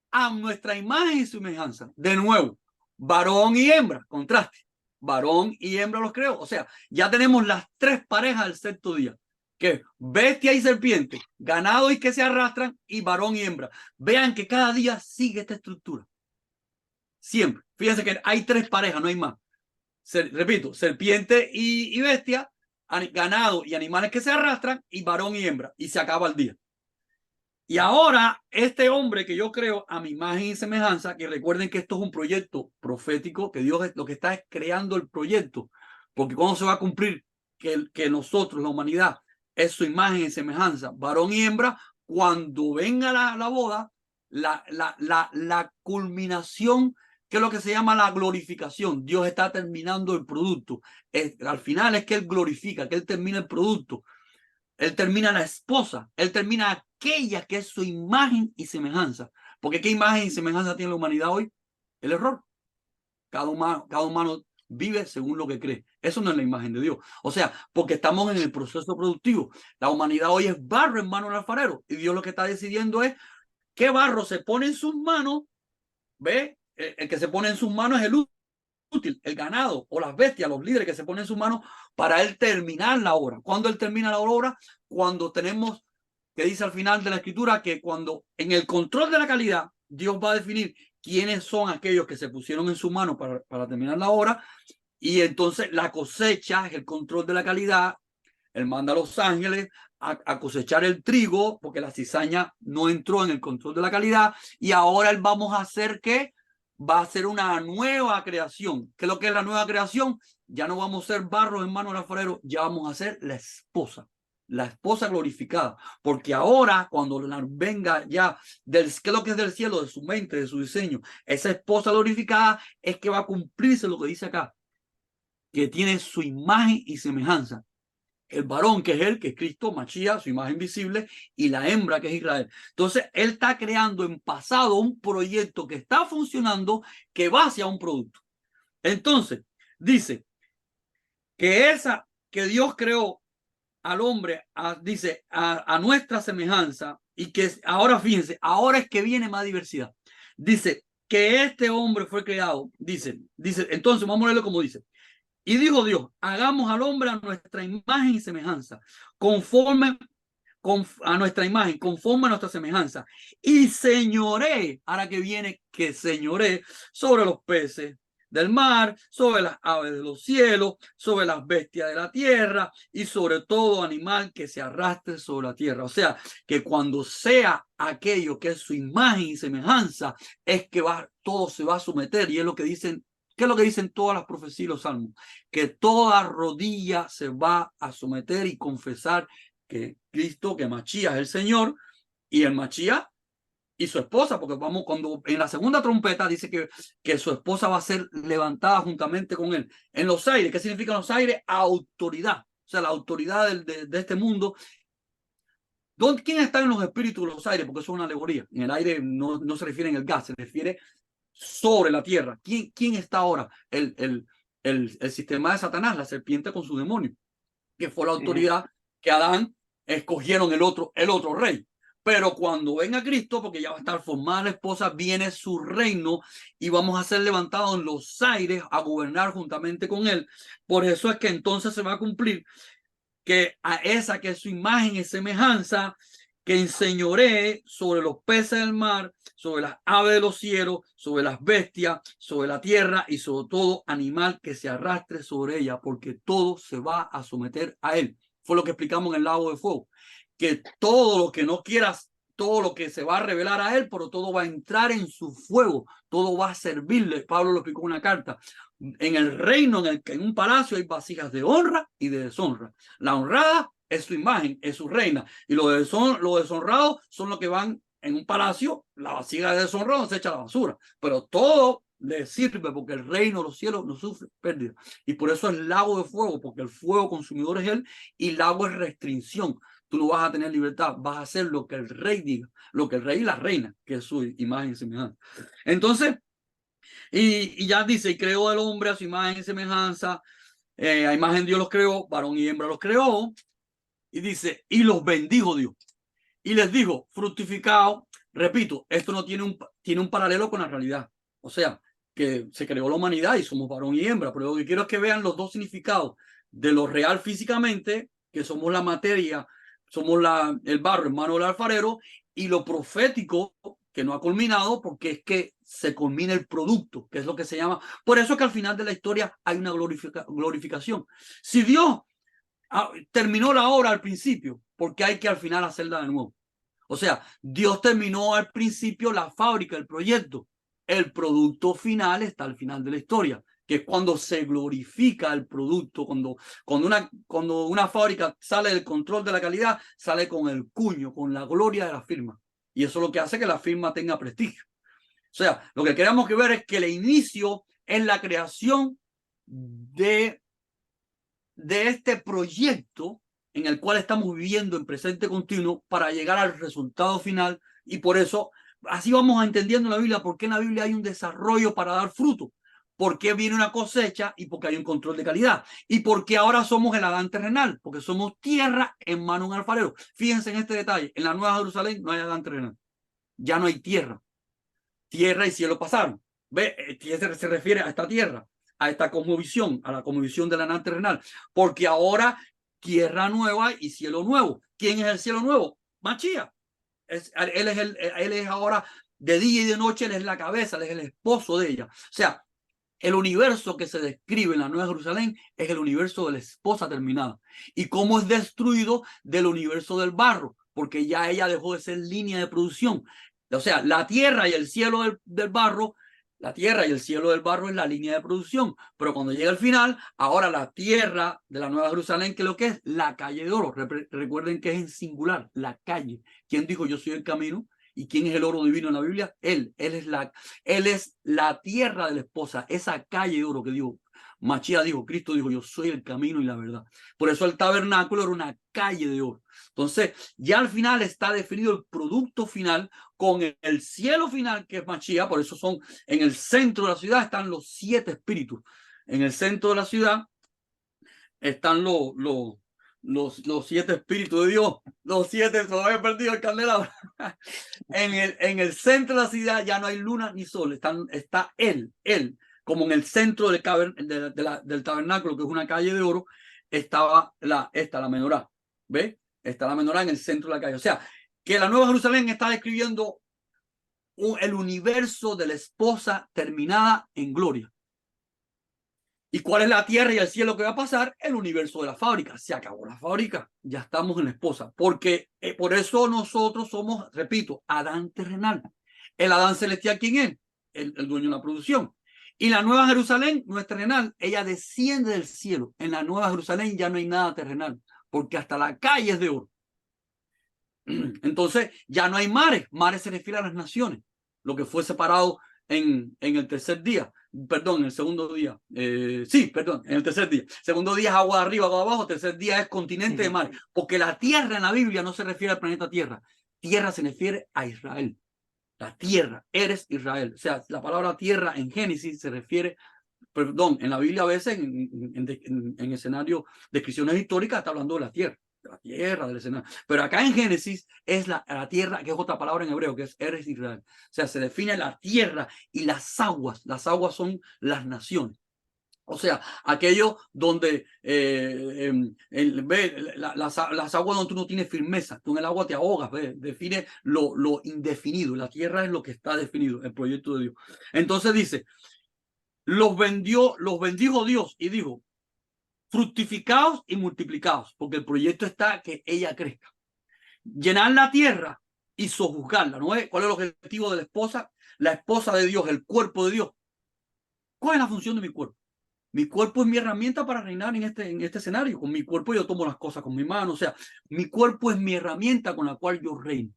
a nuestra imagen y semejanza. De nuevo, varón y hembra, contraste. Varón y hembra los creó. O sea, ya tenemos las tres parejas del sexto día, que bestia y serpiente, ganado y que se arrastran, y varón y hembra. Vean que cada día sigue esta estructura. Siempre. Fíjense que hay tres parejas, no hay más. Repito, serpiente y bestia, ganado y animales que se arrastran, y varón y hembra. Y se acaba el día. Y ahora, este hombre que yo creo a mi imagen y semejanza, que recuerden que esto es un proyecto profético, que Dios lo que está es creando el proyecto, porque cuando se va a cumplir que nosotros, la humanidad, es su imagen y semejanza, varón y hembra, cuando venga la boda, la culminación, que es lo que se llama la glorificación. Dios está terminando el producto. Al final es que Él glorifica, que Él termina el producto. Él termina la esposa, él termina aquella que es su imagen y semejanza. Porque ¿qué imagen y semejanza tiene la humanidad hoy? El error. Cada humano vive según lo que cree. Eso no es la imagen de Dios. O sea, porque estamos en el proceso productivo. La humanidad hoy es barro en manos del alfarero. Y Dios lo que está decidiendo es qué barro se pone en sus manos. ¿Ve? El que se pone en sus manos es el útil, el ganado o las bestias, los líderes que se ponen en sus manos para él terminar la obra. ¿Cuándo él termina la obra? Cuando tenemos, que dice al final de la escritura, que cuando en el control de la calidad, Dios va a definir quiénes son aquellos que se pusieron en su mano para terminar la obra, y entonces la cosecha es el control de la calidad. Él manda a los ángeles a cosechar el trigo, porque la cizaña no entró en el control de la calidad, y ahora él vamos a hacer que va a ser una nueva creación. ¿Qué es lo que es la nueva creación? Ya no vamos a ser barros en manos del alfarero, ya vamos a ser la esposa glorificada, porque ahora cuando venga ya ¿qué es lo que es del cielo? De su mente, de su diseño, esa esposa glorificada es que va a cumplirse lo que dice acá, que tiene su imagen y semejanza. El varón, que es él, que es Cristo, Machía, su imagen visible, y la hembra, que es Israel. Entonces, él está creando en pasado un proyecto que está funcionando, que va hacia un producto. Entonces, dice que Dios creó al hombre, dice, a nuestra semejanza, y que ahora, fíjense, ahora es que viene más diversidad. Dice que este hombre fue creado, dice, entonces vamos a leerlo como dice. Y dijo Dios, hagamos al hombre a nuestra imagen y semejanza, conforme a nuestra imagen, conforme a nuestra semejanza. Y señoré, ahora que viene, que señoré sobre los peces del mar, sobre las aves de los cielos, sobre las bestias de la tierra y sobre todo animal que se arrastre sobre la tierra. O sea, que cuando sea aquello que es su imagen y semejanza, es que todo se va a someter, y es lo que dicen. ¿Qué es lo que dicen todas las profecías y los salmos? Que toda rodilla se va a someter y confesar que Cristo, que Machías es el Señor, y el Machías y su esposa, porque vamos, cuando en la segunda trompeta dice que su esposa va a ser levantada juntamente con él en los aires. ¿Qué significan los aires? Autoridad, o sea, la autoridad de este mundo. ¿Quién está en los espíritus de los aires? Porque eso es una alegoría. En el aire no se refiere en el gas, se refiere sobre la tierra. ¿Quién está ahora? El sistema de Satanás, la serpiente con su demonio, que fue la autoridad que Adán escogieron el otro rey. Pero cuando venga Cristo, porque ya va a estar formada la esposa, viene su reino y vamos a ser levantados en los aires a gobernar juntamente con él. Por eso es que entonces se va a cumplir que a esa que es su imagen y semejanza, que enseñoree sobre los peces del mar, sobre las aves de los cielos, sobre las bestias, sobre la tierra y sobre todo animal que se arrastre sobre ella, porque todo se va a someter a él. Fue lo que explicamos en el lago de fuego, que todo lo que no quieras, todo lo que se va a revelar a él, pero todo va a entrar en su fuego, todo va a servirle. Pablo lo explicó en una carta. En el reino, en un palacio hay vasijas de honra y de deshonra. La honrada es su imagen, es su reina, y los deshonrados son los que van en un palacio, la vasija de deshonrado se echa a la basura, pero todo le sirve porque el reino de los cielos no sufre pérdida. Y por eso es lago de fuego, porque el fuego consumidor es él y lago es restricción. Tú no vas a tener libertad, vas a hacer lo que el rey diga, lo que el rey y la reina, que es su imagen y semejanza. Entonces, y ya dice, y creó al hombre a su imagen y semejanza, a imagen Dios los creó, varón y hembra los creó, y dice, y los bendijo Dios. Y les dijo, fructificado, repito, esto no tiene un paralelo con la realidad. O sea, que se creó la humanidad y somos varón y hembra, pero lo que quiero es que vean los dos significados de lo real físicamente, que somos la materia, somos el barro en mano del alfarero, y lo profético, que no ha culminado, porque es que se culmina el producto, que es lo que se llama. Por eso es que al final de la historia hay una glorificación. Si Dios terminó la obra al principio, porque hay que al final hacerla de nuevo. O sea, Dios terminó al principio la fábrica, el proyecto. El producto final está al final de la historia, que es cuando se glorifica el producto, cuando una fábrica sale del control de la calidad, sale con el cuño, con la gloria de la firma. Y eso es lo que hace que la firma tenga prestigio. O sea, lo que queremos que ver es que el inicio es la creación de este proyecto en el cual estamos viviendo en presente continuo para llegar al resultado final, y por eso así vamos entendiendo la Biblia, por qué en la Biblia hay un desarrollo para dar fruto, por qué viene una cosecha y porque hay un control de calidad, y porque ahora somos el Adán terrenal, porque somos tierra en mano de un alfarero. Fíjense en este detalle, en la Nueva Jerusalén no hay Adán terrenal, ya no hay tierra, tierra y cielo pasaron. ¿Ve? Se refiere a esta tierra, a esta cosmovisión, a la cosmovisión de la Adán terrenal, porque ahora tierra nueva y cielo nuevo. ¿Quién es el cielo nuevo? Machía. Él es ahora de día y de noche, él es la cabeza, él es el esposo de ella. O sea, el universo que se describe en la Nueva Jerusalén es el universo de la esposa terminada. ¿Y cómo es destruido del universo del barro? Porque ya ella dejó de ser línea de producción. O sea, la tierra y el cielo del barro, la tierra y el cielo del barro es la línea de producción. Pero cuando llega el final, ahora la tierra de la Nueva Jerusalén, que es lo que es la calle de oro. Recuerden que es en singular, la calle. ¿Quién dijo yo soy el camino? ¿Y quién es el oro divino en la Biblia? Él es la tierra de la esposa, esa calle de oro que dijo, Machía dijo, Cristo dijo, yo soy el camino y la verdad. Por eso el tabernáculo era una calle de oro. Entonces, ya al final está definido el producto final con el cielo final, que es Machía. Por eso en el centro de la ciudad están los 7 espíritus. En el centro de la ciudad están los 7 espíritus de Dios, los 7, se había perdido el candelabro. En el centro de la ciudad ya no hay luna ni sol, está él, como en el centro del tabernáculo, que es una calle de oro, estaba la menorá, ¿ves? Está la menorá en el centro de la calle. O sea, que la Nueva Jerusalén está describiendo el universo de la esposa terminada en gloria. ¿Y cuál es la tierra y el cielo que va a pasar? El universo de la fábrica. Se acabó la fábrica, ya estamos en la esposa. Porque por eso nosotros somos, repito, Adán terrenal. El Adán celestial, ¿quién es? El dueño de la producción. Y la Nueva Jerusalén no es terrenal, ella desciende del cielo. En la Nueva Jerusalén ya no hay nada terrenal, porque hasta la calle es de oro. Entonces ya no hay mares. Mares se refiere a las naciones, lo que fue separado en el tercer día. Perdón, en el segundo día. Sí, perdón, en el tercer día. Segundo día es agua de arriba, agua de abajo. Tercer día es continente de mar. Porque la tierra en la Biblia no se refiere al planeta Tierra. Tierra se refiere a Israel. La tierra, eres Israel. O sea, la palabra tierra en Génesis se refiere, perdón, en la Biblia a veces en escenario de descripciones históricas está hablando de la tierra, del escenario. Pero acá en Génesis es la tierra, que es otra palabra en hebreo, que es eres Israel. O sea, se define la tierra y las aguas. Las aguas son las naciones. O sea, aquello donde las aguas donde tú no tienes firmeza, tú en el agua te ahogas, define lo indefinido. La tierra es lo que está definido, el proyecto de Dios. Entonces dice, los bendijo Dios y dijo, fructificaos y multiplicaos, porque el proyecto está que ella crezca. Llenar la tierra y sojuzgarla, ¿no es? ¿Cuál es el objetivo de la esposa? La esposa de Dios, el cuerpo de Dios. ¿Cuál es la función de mi cuerpo? Mi cuerpo es mi herramienta para reinar en este escenario. Con mi cuerpo yo tomo las cosas con mi mano. O sea, mi cuerpo es mi herramienta con la cual yo reino.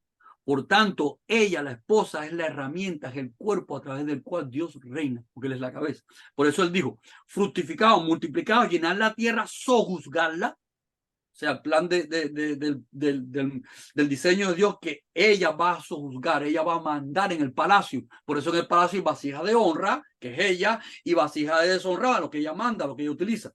Por tanto, ella, la esposa, es la herramienta, es el cuerpo a través del cual Dios reina, porque Él es la cabeza. Por eso Él dijo, fructificado, multiplicado, llenar la tierra, sojuzgarla. O sea, el plan del diseño de Dios, que ella va a sojuzgar, ella va a mandar en el palacio. Por eso en el palacio hay vasija de honra, que es ella, y vasija de deshonra, lo que ella manda, lo que ella utiliza.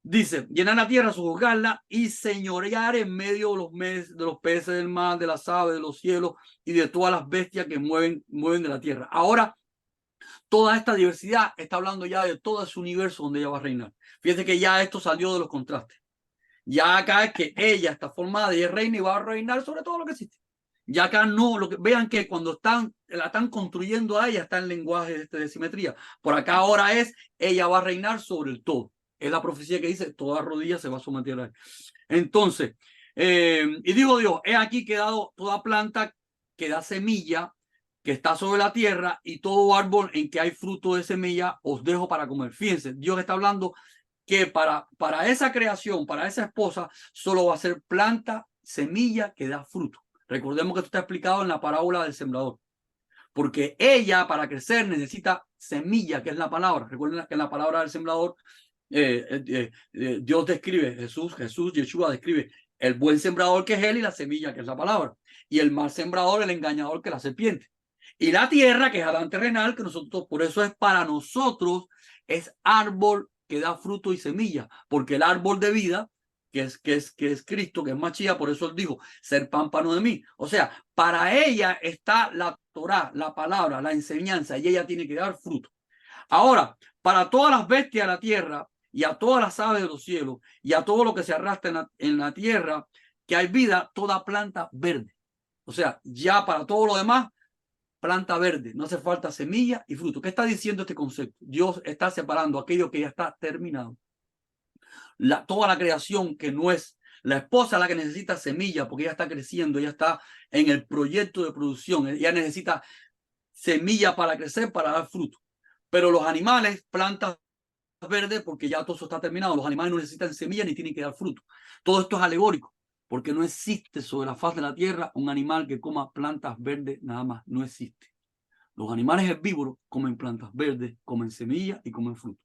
Dice, llenar la tierra, sojuzgarla y señorear en medio de los peces del mar, de las aves, de los cielos y de todas las bestias que mueven de la tierra. Ahora, toda esta diversidad está hablando ya de todo ese universo donde ella va a reinar. Fíjense que ya esto salió de los contrastes. Ya acá es que ella está formada y es reina y va a reinar sobre todo lo que existe. Ya acá no, vean que cuando la están construyendo a ella está en lenguaje de simetría. Por acá ahora es, ella va a reinar sobre el todo. Es la profecía que dice, toda rodilla se va a someter a él. Entonces, y dijo Dios, he aquí que dado toda planta que da semilla, que está sobre la tierra, y todo árbol en que hay fruto de semilla, os dejo para comer. Fíjense, Dios está hablando que para esa creación, para esa esposa, solo va a ser planta, semilla que da fruto. Recordemos que esto está explicado en la parábola del sembrador. Porque ella, para crecer, necesita semilla, que es la palabra. Recuerden que en la palabra del sembrador, Dios describe, Yeshua describe el buen sembrador, que es él, y la semilla, que es la palabra. Y el mal sembrador, el engañador, que es la serpiente. Y la tierra, que es Adán terrenal, que nosotros, por eso es para nosotros, es árbol que da fruto y semilla, porque el árbol de vida, que es Cristo, que es Machía, por eso él dijo, ser pámpano de mí. O sea, para ella está la Torá, la palabra, la enseñanza, y ella tiene que dar fruto. Ahora, para todas las bestias de la tierra, y a todas las aves de los cielos, y a todo lo que se arrastra en la tierra, que hay vida, toda planta verde. O sea, ya para todo lo demás, planta verde, no hace falta semilla y fruto. ¿Qué está diciendo este concepto? Dios está separando aquello que ya está terminado. Toda la creación que no es la esposa, la que necesita semilla, porque ella está creciendo, ella está en el proyecto de producción, ella necesita semilla para crecer, para dar fruto. Pero los animales, plantas verdes, porque ya todo eso está terminado. Los animales no necesitan semilla ni tienen que dar fruto. Todo esto es alegórico, porque no existe sobre la faz de la tierra un animal que coma plantas verdes nada más. No existe. Los animales herbívoros comen plantas verdes, comen semillas y comen fruto.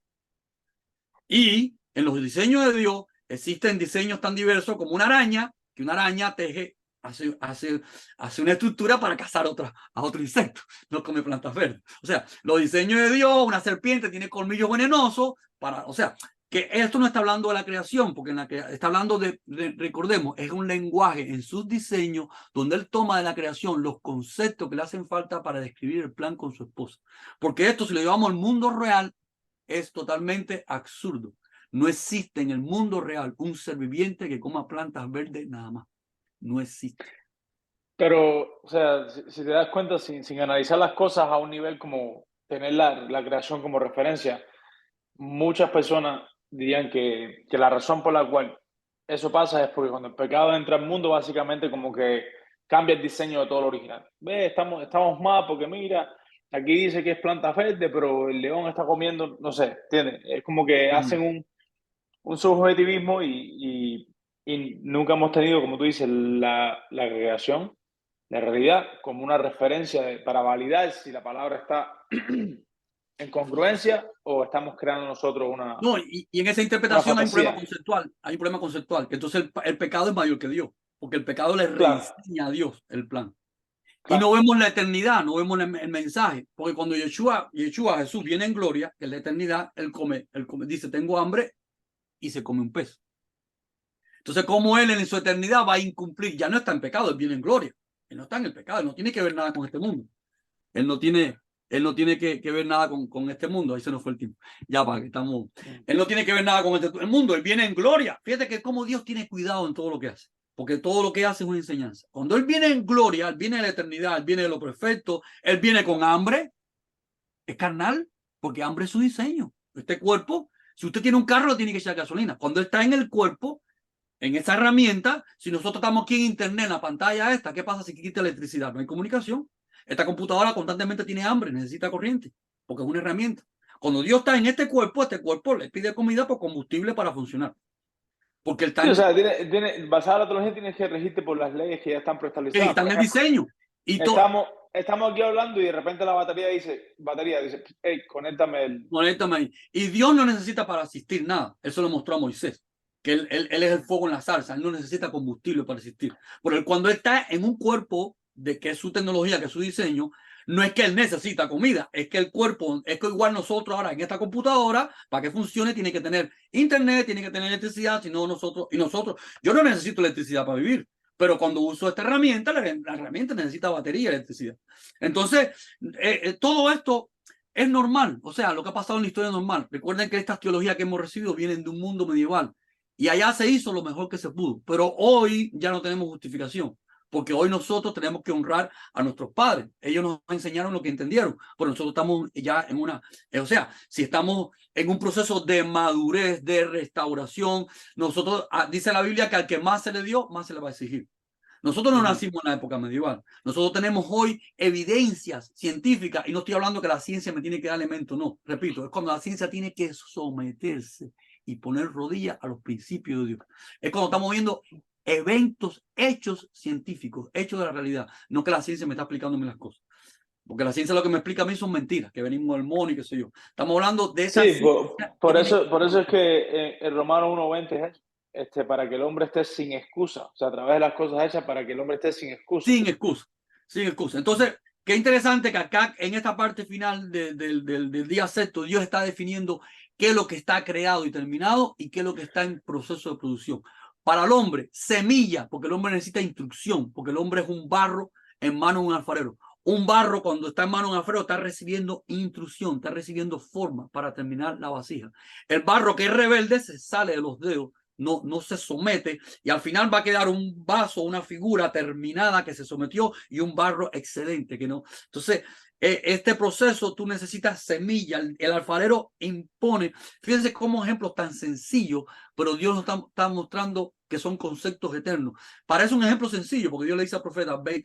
Y en los diseños de Dios existen diseños tan diversos como una araña, que una araña teje, hace una estructura para cazar a otro insecto, no come plantas verdes. O sea, los diseños de Dios, una serpiente tiene colmillos venenosos, o sea, que esto no está hablando de la creación, porque está hablando recordemos, es un lenguaje en sus diseños donde él toma de la creación los conceptos que le hacen falta para describir el plan con su esposa. Porque esto, si lo llevamos al mundo real, es totalmente absurdo. No existe en el mundo real un ser viviente que coma plantas verdes nada más. No existe. Pero, o sea, si te das cuenta, sin analizar las cosas a un nivel como tener la creación como referencia, muchas personas dirían que la razón por la cual eso pasa es porque cuando el pecado entra al mundo, básicamente como que cambia el diseño de todo lo original. ¿Ves? Estamos mal porque mira, aquí dice que es planta verde, pero el león está comiendo, no sé, ¿entiendes? Es como que hacen un subjetivismo y nunca hemos tenido, como tú dices, la creación, la realidad, como una referencia para validar si la palabra está en congruencia o estamos creando nosotros No, y en esa una interpretación hay un problema fantasía. conceptual. Hay un problema conceptual, que entonces el pecado es mayor que Dios, porque el pecado le Claro, rediseña a Dios el plan. Y no Claro. vemos la eternidad, no vemos el mensaje. Porque cuando Yeshua, Jesús, viene en gloria, que es la eternidad, él come, dice, tengo hambre, y se come un pez. Entonces, ¿cómo él en su eternidad va a incumplir? Ya no está en pecado, él viene en gloria. Él no está en el pecado, él no tiene que ver nada con este mundo. Él no tiene que ver nada con este mundo. Ahí se nos fue el tiempo. Ya, para que estamos. Él no tiene que ver nada con el mundo. Él viene en gloria. Fíjate que como Dios tiene cuidado en todo lo que hace. Porque todo lo que hace es una enseñanza. Cuando Él viene en gloria, Él viene de la eternidad, Él viene de lo perfecto, Él viene con hambre. Es carnal, porque hambre es su diseño. Este cuerpo, si usted tiene un carro, le tiene que echar gasolina. Cuando Él está en el cuerpo, en esa herramienta, si nosotros estamos aquí en internet, en la pantalla esta, ¿qué pasa si quita electricidad? No hay comunicación. Esta computadora constantemente tiene hambre, necesita corriente, porque es una herramienta. Cuando Dios está en este cuerpo le pide comida por combustible para funcionar. Porque Él está Sí, o en, sea, basada en la tecnología tienes que regirte por las leyes que ya están preestablecidas. está Por en el ejemplo, diseño. Y estamos aquí hablando y de repente la batería dice, hey, conéctame el... Monétame ahí. Y Dios no necesita para asistir nada. Eso lo mostró a Moisés. Que él es el fuego en la salsa. Él no necesita combustible para asistir. Pero cuando él está en un cuerpo de que es su tecnología, que es su diseño, no es que él necesita comida. Es que el cuerpo, es que igual nosotros ahora en esta computadora, para que funcione, tiene que tener internet, tiene que tener electricidad. Si no, nosotros, yo no necesito electricidad para vivir. Pero cuando uso esta herramienta, la herramienta necesita batería y electricidad. Entonces, todo esto es normal, o sea, lo que ha pasado en la historia es normal. Recuerden que estas teologías que hemos recibido vienen de un mundo medieval y allá se hizo lo mejor que se pudo, pero hoy ya no tenemos justificación, porque hoy nosotros tenemos que honrar a nuestros padres. Ellos nos enseñaron lo que entendieron, pero nosotros estamos ya en una, o sea, si estamos en un proceso de madurez, de restauración, nosotros, dice la Biblia que al que más se le dio, más se le va a exigir. Nosotros no nacimos en la época medieval. Nosotros tenemos hoy evidencias científicas y no estoy hablando que la ciencia me tiene que dar elementos, no. Repito, es cuando la ciencia tiene que someterse y poner rodillas a los principios de Dios. Es cuando estamos viendo eventos, hechos científicos, hechos de la realidad. No que la ciencia me está explicándome las cosas. Porque la ciencia lo que me explica a mí son mentiras, que venimos del mono y qué sé yo. Estamos hablando de esa Sí, ciencia que por tiene... eso es que en Romano 1:20 es para que el hombre esté sin excusa, o sea, a través de las cosas hechas para que el hombre esté sin excusa. Sin excusa, sin excusa. Entonces, qué interesante que acá en esta parte final del día sexto, Dios está definiendo qué es lo que está creado y terminado y qué es lo que está en proceso de producción. Para el hombre, semilla, porque el hombre necesita instrucción, porque el hombre es un barro en manos de un alfarero. Un barro cuando está en manos de un alfarero está recibiendo instrucción, está recibiendo forma para terminar la vasija. El barro que es rebelde se sale de los dedos, no se somete y al final va a quedar un vaso, una figura terminada que se sometió y un barro excelente que no. Entonces, este proceso tú necesitas semilla, el alfarero impone. Fíjense cómo ejemplos tan sencillos, pero Dios nos está mostrando que son conceptos eternos. Parece un ejemplo sencillo, porque Dios le dice al profeta, ve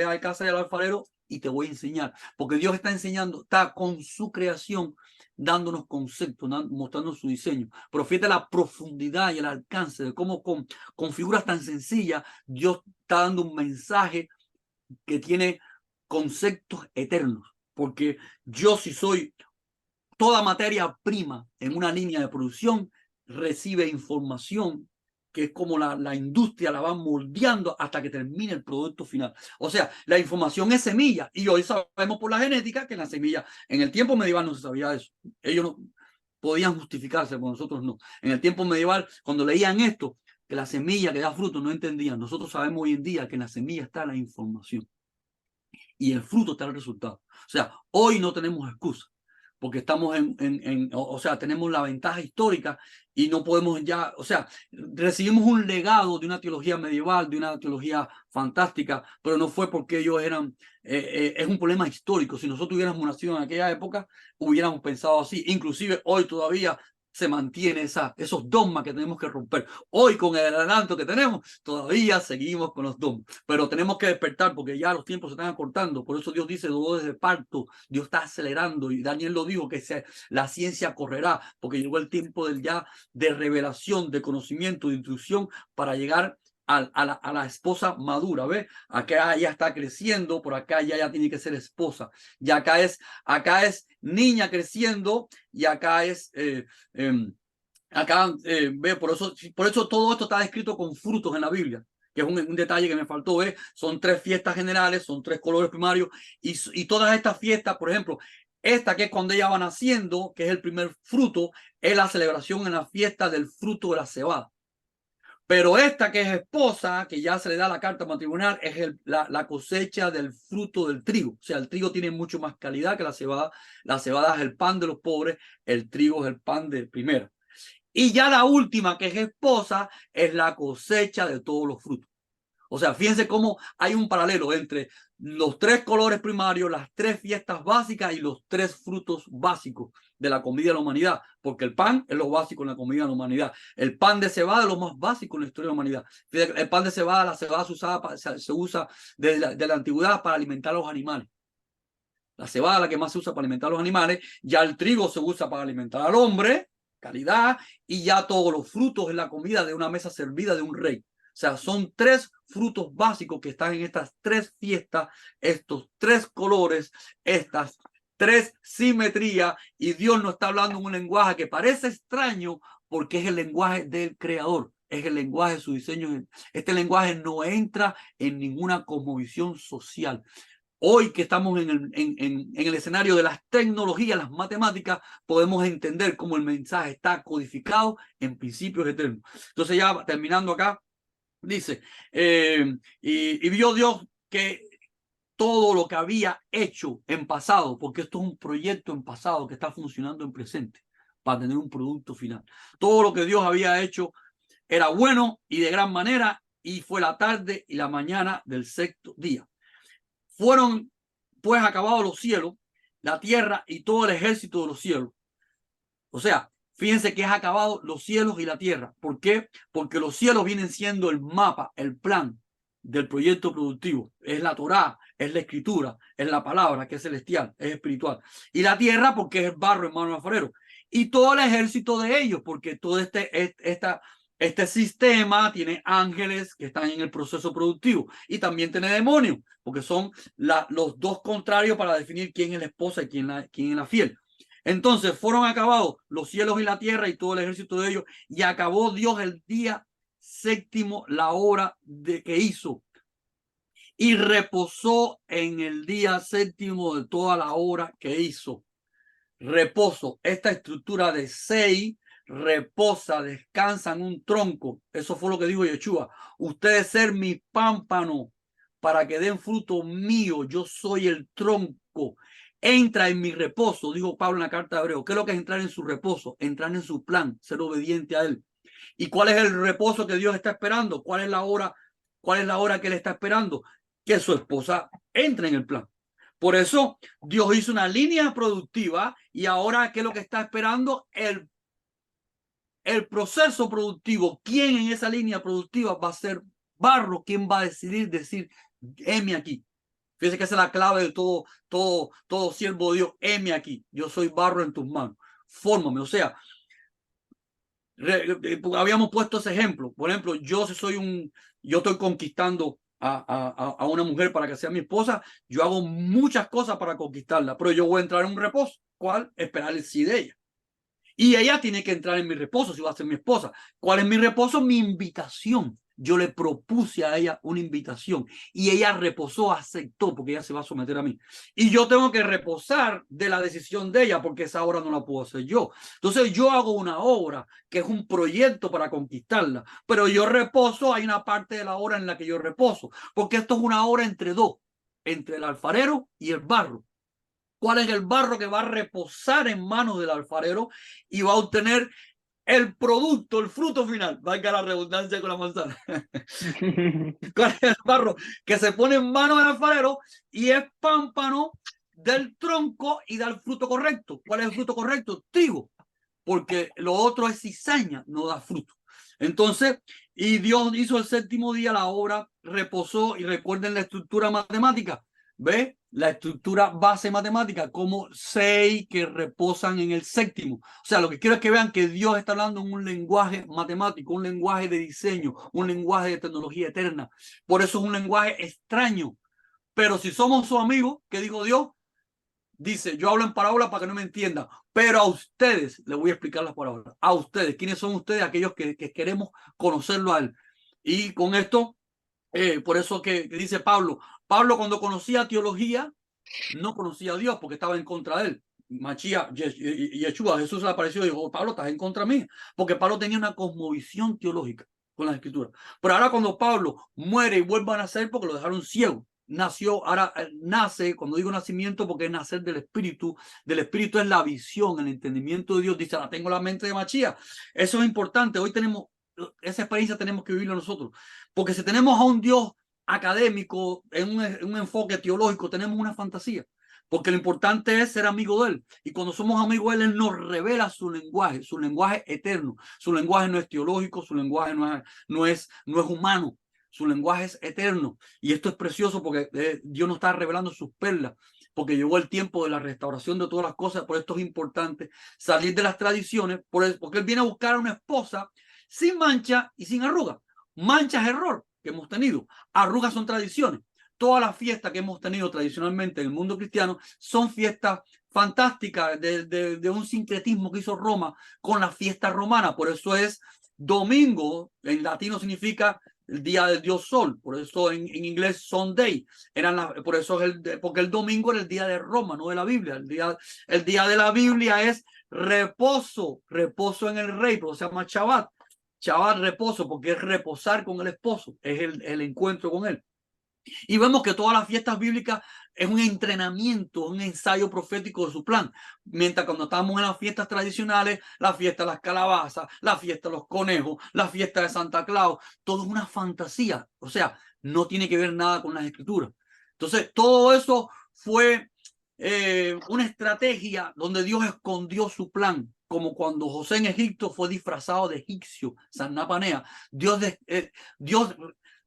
a casa del alfarero y te voy a enseñar, porque Dios está enseñando, está con su creación dándonos conceptos, mostrando su diseño. Pero fíjate la profundidad y el alcance de cómo con figuras tan sencillas Dios está dando un mensaje que tiene conceptos eternos. Porque yo si soy toda materia prima en una línea de producción, recibe información que es como la industria la va moldeando hasta que termine el producto final. O sea, la información es semilla y hoy sabemos por la genética que la semilla, en el tiempo medieval no se sabía eso. Ellos no podían justificarse, pero nosotros no. En el tiempo medieval, cuando leían esto, que la semilla que da fruto no entendían. Nosotros sabemos hoy en día que en la semilla está la información y el fruto está el resultado. O sea, hoy no tenemos excusa porque estamos o sea, tenemos la ventaja histórica y no podemos ya, o sea, recibimos un legado de una teología medieval, de una teología fantástica, pero no fue porque ellos eran, es un problema histórico. Si nosotros hubiéramos nacido en aquella época, hubiéramos pensado así. Inclusive hoy todavía se mantiene esos dogmas que tenemos que romper. Hoy con el adelanto que tenemos, todavía seguimos con los dogmas, pero tenemos que despertar porque ya los tiempos se están acortando. Por eso Dios dice dolores de parto, Dios está acelerando y Daniel lo dijo que la ciencia correrá porque llegó el tiempo de revelación, de conocimiento, de instrucción para llegar a la esposa madura, ¿ves? Acá ya está creciendo, por acá ya tiene que ser esposa. Y acá es niña creciendo y acá es... ve, por eso todo esto está descrito con frutos en la Biblia. que es un detalle que me faltó ver. Son 3 fiestas generales, son 3 colores primarios, y todas estas fiestas, por ejemplo, esta que es cuando ella va naciendo, que es el primer fruto, es la celebración en la fiesta del fruto de la cebada. Pero esta que es esposa, que ya se le da la carta matrimonial, es la cosecha del fruto del trigo. O sea, el trigo tiene mucho más calidad que la cebada. La cebada es el pan de los pobres, el trigo es el pan del primero. Y ya la última, que es esposa, es la cosecha de todos los frutos. O sea, fíjense cómo hay un paralelo entre los 3 colores primarios, las 3 fiestas básicas y los 3 frutos básicos de la comida de la humanidad, porque el pan es lo básico en la comida de la humanidad. El pan de cebada es lo más básico en la historia de la humanidad. El pan de cebada, la cebada se usa desde la antigüedad para alimentar a los animales. La cebada es la que más se usa para alimentar a los animales. Ya el trigo se usa para alimentar al hombre, calidad, y ya todos los frutos en la comida de una mesa servida de un rey. O sea, son 3 frutos básicos que están en estas 3 fiestas, estos 3 colores, estas 3 simetrías, y Dios nos está hablando en un lenguaje que parece extraño porque es el lenguaje del Creador, es el lenguaje de su diseño. Este lenguaje no entra en ninguna cosmovisión social. Hoy que estamos en el escenario de las tecnologías, las matemáticas, podemos entender cómo el mensaje está codificado en principios eternos. Entonces, ya terminando acá, dice, y vio Dios que todo lo que había hecho en pasado, porque esto es un proyecto en pasado que está funcionando en presente para tener un producto final. Todo lo que Dios había hecho era bueno y de gran manera, y fue la tarde y la mañana del 6º día. Fueron pues acabados los cielos, la tierra y todo el ejército de los cielos. O sea, fíjense que es acabado los cielos y la tierra. ¿Por qué? Porque los cielos vienen siendo el mapa, el plan del proyecto productivo. Es la Torá, es la escritura, es la palabra que es celestial, es espiritual. Y la tierra porque es el barro en mano del alfarero. Y todo el ejército de ellos, porque todo este sistema tiene ángeles que están en el proceso productivo y también tiene demonios, porque son los 2 contrarios para definir quién es la esposa y quién es la fiel. Entonces fueron acabados los cielos y la tierra y todo el ejército de ellos, y acabó Dios el día 7º la obra que hizo, y reposó en el día 7º de toda la obra que hizo. Reposo, esta estructura de 6, reposa, descansa en un tronco. Eso fue lo que dijo Yeshua. Ustedes ser mi pámpano para que den fruto mío. Yo soy el tronco. Entra en mi reposo, dijo Pablo en la carta de Hebreo. ¿Qué es lo que es entrar en su reposo? Entrar en su plan, ser obediente a él. ¿Y cuál es el reposo que Dios está esperando? ¿Cuál es la hora? ¿Cuál es la hora que él está esperando? Que su esposa entre en el plan. Por eso Dios hizo una línea productiva, y ahora, ¿qué es lo que está esperando? El proceso productivo. ¿Quién en esa línea productiva va a ser barro? ¿Quién va a decir, heme aquí? Fíjense que esa es la clave de todo siervo de Dios. Heme aquí, yo soy barro en tus manos. Fórmame. O sea, habíamos puesto ese ejemplo. Por ejemplo, yo estoy conquistando a una mujer para que sea mi esposa. Yo hago muchas cosas para conquistarla, pero yo voy a entrar en un reposo. ¿Cuál? Esperar el sí de ella. Y ella tiene que entrar en mi reposo si va a ser mi esposa. ¿Cuál es mi reposo? Mi invitación. Yo le propuse a ella una invitación y ella reposó, aceptó, porque ella se va a someter a mí. Y yo tengo que reposar de la decisión de ella, porque esa obra no la puedo hacer yo. Entonces yo hago una obra que es un proyecto para conquistarla, pero yo reposo, hay una parte de la obra en la que yo reposo, porque esto es una obra entre 2, entre el alfarero y el barro. ¿Cuál es el barro que va a reposar en manos del alfarero y va a obtener el producto, el fruto final? Valga la redundancia con la manzana. ¿Cuál es el barro que se pone en manos del alfarero y es pámpano del tronco y da el fruto correcto? ¿Cuál es el fruto correcto? Trigo, porque lo otro es cizaña, no da fruto. Entonces, y Dios hizo el 7º día la obra, reposó, y recuerden la estructura matemática. ¿Ve? La estructura base matemática, como 6 que reposan en el 7º. O sea, lo que quiero es que vean que Dios está hablando en un lenguaje matemático, un lenguaje de diseño, un lenguaje de tecnología eterna. Por eso es un lenguaje extraño. Pero si somos sus amigos, ¿qué dijo Dios? Dice, yo hablo en parábolas para que no me entiendan, pero a ustedes les voy a explicar las parábolas. A ustedes, ¿quiénes son ustedes? Aquellos que queremos conocerlo a él. Y con esto Por eso que dice Pablo, Pablo cuando conocía teología, no conocía a Dios porque estaba en contra de él. Machía, Yeshua, Jesús le apareció y dijo, oh, Pablo, estás en contra mí, porque Pablo tenía una cosmovisión teológica con las escrituras. Pero ahora cuando Pablo muere y vuelve a nacer porque lo dejaron ciego, nació, ahora nace, cuando digo nacimiento, porque es nacer del Espíritu es la visión, el entendimiento de Dios, dice, ahora tengo la mente de Machía. Eso es importante, hoy tenemos, esa experiencia tenemos que vivirla nosotros, porque si tenemos a un Dios académico, en un enfoque teológico, tenemos una fantasía, porque lo importante es ser amigo de él, y cuando somos amigos de él, él nos revela su lenguaje eterno, su lenguaje no es teológico, su lenguaje no es humano, su lenguaje es eterno, y esto es precioso porque Dios nos está revelando sus perlas, porque llegó el tiempo de la restauración de todas las cosas. Por esto es importante salir de las tradiciones, porque él viene a buscar a una esposa sin mancha y sin arruga. Mancha es error que hemos tenido, arrugas son tradiciones. Todas las fiestas que hemos tenido tradicionalmente en el mundo cristiano son fiestas fantásticas de un sincretismo que hizo Roma con la fiesta romana. Por eso es domingo, en latino significa el día del dios sol, por eso en inglés Sunday, por eso es porque el domingo era el día de Roma, no de la Biblia. El día de la Biblia es reposo en el rey, pero se llama Shabbat. Shabbat, reposo, porque es reposar con el esposo, es el encuentro con él. Y vemos que todas las fiestas bíblicas es un entrenamiento, un ensayo profético de su plan. Mientras cuando estamos en las fiestas tradicionales, la fiesta de las calabazas, la fiesta de los conejos, la fiesta de Santa Claus, todo es una fantasía. O sea, no tiene que ver nada con las escrituras. Entonces, todo eso fue una estrategia donde Dios escondió su plan, como cuando José en Egipto fue disfrazado de egipcio, Sannapanea. Dios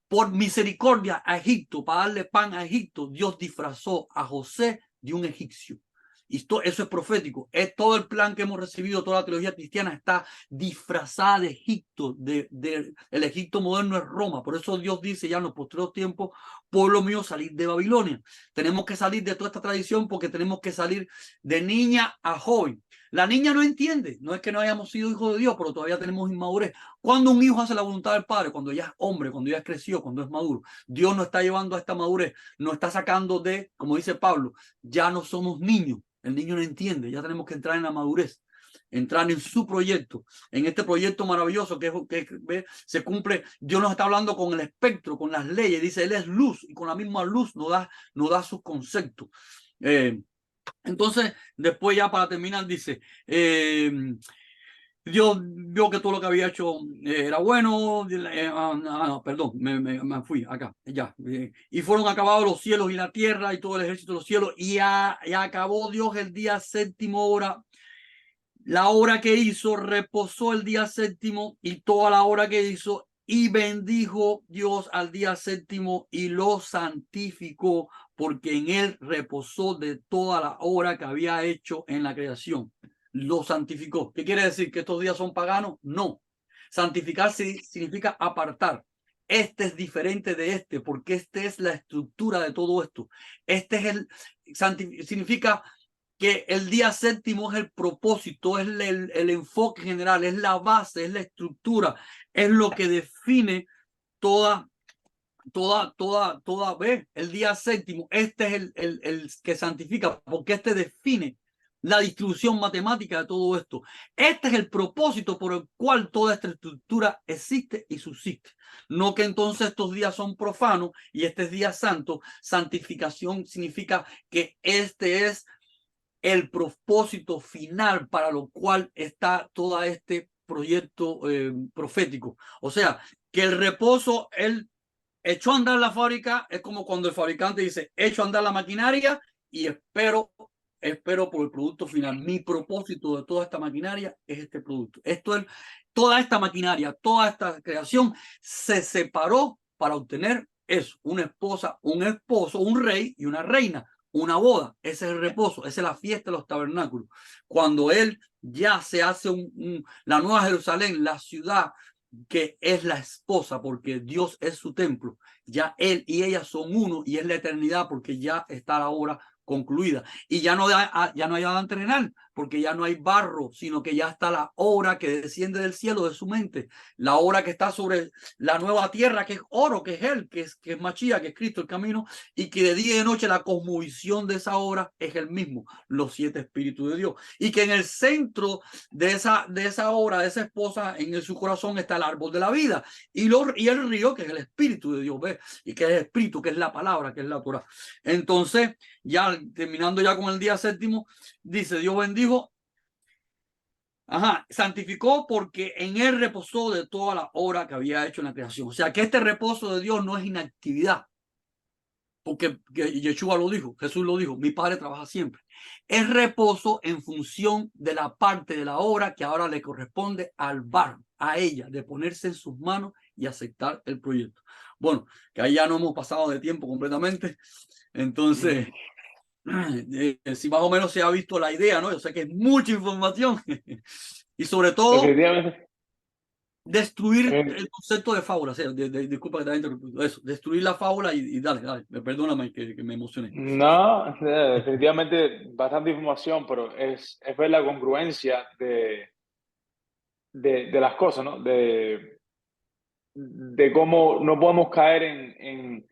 por misericordia a Egipto, para darle pan a Egipto, Dios disfrazó a José de un egipcio. Y eso es profético. Es todo el plan que hemos recibido, toda la teología cristiana está disfrazada de Egipto. El Egipto moderno es Roma. Por eso Dios dice ya en los posteriores tiempos, pueblo mío, salir de Babilonia. Tenemos que salir de toda esta tradición porque tenemos que salir de niña a joven. La niña no entiende. No es que no hayamos sido hijos de Dios, pero todavía tenemos inmadurez. Cuando un hijo hace la voluntad del padre, cuando ya es hombre, cuando ya creció, cuando es maduro, Dios nos está llevando a esta madurez, nos está sacando de, como dice Pablo, ya no somos niños. El niño no entiende, ya tenemos que entrar en la madurez, entrar en su proyecto, en este proyecto maravilloso que se cumple. Dios nos está hablando con el espectro, con las leyes, dice, Él es luz y con la misma luz nos da sus conceptos. Entonces, después ya para terminar, dice, Dios vio que todo lo que había hecho era bueno. No, perdón, me fui acá, ya. Y fueron acabados los cielos y la tierra y todo el ejército de los cielos. Y acabó Dios el día séptimo hora. La hora que hizo, reposó el día séptimo y toda la hora que hizo. Y bendijo Dios al día séptimo y lo santificó, porque en él reposó de toda la obra que había hecho en la creación. Lo santificó. ¿Qué quiere decir? ¿Que estos días son paganos? No. Santificar significa apartar. Este es diferente de este, porque este es la estructura de todo esto. Este es significa que el día séptimo es el propósito, es el enfoque general, es la base, es la estructura, es lo que define toda vez. El día séptimo, este es el que santifica, porque este define la distribución matemática de todo esto. Este es el propósito por el cual toda esta estructura existe y subsiste. No que entonces estos días son profanos y este es día santo. Santificación significa que este es el propósito final para lo cual está todo este proyecto profético. O sea, que el reposo, él echó a andar la fábrica, es como cuando el fabricante dice, echo a andar la maquinaria y espero por el producto final. Mi propósito de toda esta maquinaria es este producto. Toda esta maquinaria, toda esta creación se separó para obtener eso, una esposa, un esposo, un rey y una reina. Una boda, ese es el reposo, esa es la fiesta de los tabernáculos. Cuando él ya se hace la nueva Jerusalén, la ciudad que es la esposa, porque Dios es su templo. Ya él y ella son uno y es la eternidad, porque ya está la obra concluida. Y ya no hay Adán terrenal, porque ya no hay barro, sino que ya está la obra que desciende del cielo de su mente, la obra que está sobre la nueva tierra, que es oro, que es él, que es Machía, que es Cristo, el camino, y que de día y de noche la cosmovisión de esa obra es el mismo, los 7 espíritus de Dios, y que en el centro de esa obra, de esa esposa, en su corazón está el árbol de la vida, y el río, que es el espíritu de Dios, ¿ves? Y que es el espíritu, que es la palabra, que es la Torah. Entonces, ya terminando ya con el día séptimo, dice, Dios bendijo, santificó porque en él reposó de toda la obra que había hecho en la creación. O sea, que este reposo de Dios no es inactividad, porque Yeshua lo dijo, Jesús lo dijo, mi Padre trabaja siempre. Es reposo en función de la parte de la obra que ahora le corresponde al barro, a ella, de ponerse en sus manos y aceptar el proyecto. Bueno, que ahí ya no hemos pasado de tiempo completamente. Entonces, si más o menos se ha visto la idea, ¿no? Yo sé que es mucha información y sobre todo Definitivamente. destruir el concepto de fábula. O sea, disculpa que te haya interrumpido. Eso, destruir la fábula y dale, perdóname que me emocioné. No, definitivamente bastante información, pero es ver la congruencia de las cosas, ¿no? De cómo no podemos caer en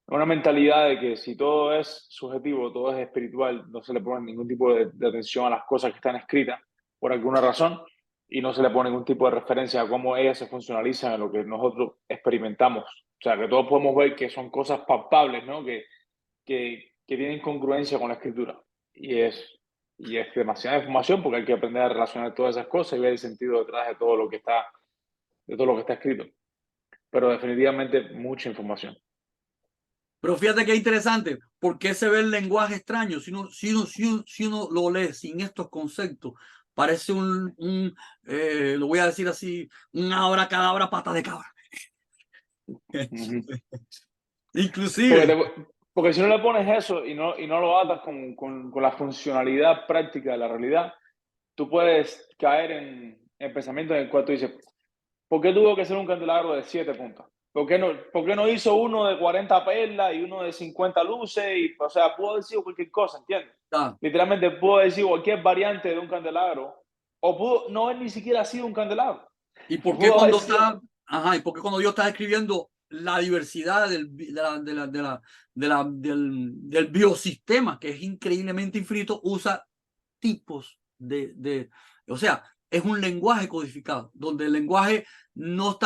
una mentalidad de que si todo es subjetivo, todo es espiritual, no se le pone ningún tipo de atención a las cosas que están escritas por alguna razón y no se le pone ningún tipo de referencia a cómo ellas se funcionalizan en lo que nosotros experimentamos. O sea, que todos podemos ver que son cosas palpables, ¿no? Que tienen congruencia con la escritura. Y es demasiada información porque hay que aprender a relacionar todas esas cosas y ver el sentido detrás de todo lo que está escrito. Pero definitivamente mucha información. Pero fíjate qué interesante, ¿por qué se ve el lenguaje extraño? Si uno lo lee sin estos conceptos, parece lo voy a decir así, un abracadabra pata de cabra. Uh-huh. Inclusive. Porque si no le pones eso y no lo atas con la funcionalidad práctica de la realidad, tú puedes caer en pensamientos en el cual tú dices, ¿por qué tuvo que ser un candelabro de 7 puntas? ¿Por qué no hizo uno de 40 perlas y uno de 50 luces? O sea, pudo haber sido cualquier cosa, ¿entiendes? Ah, Literalmente pudo decir cualquier variante de un candelabro, o pudo no haber ni siquiera sido un candelabro. ¿Y por qué Pudo haber cuando sido... y por qué cuando Dios está describiendo la diversidad del biosistema, que es increíblemente infinito, usa tipos o sea, es un lenguaje codificado, donde el lenguaje no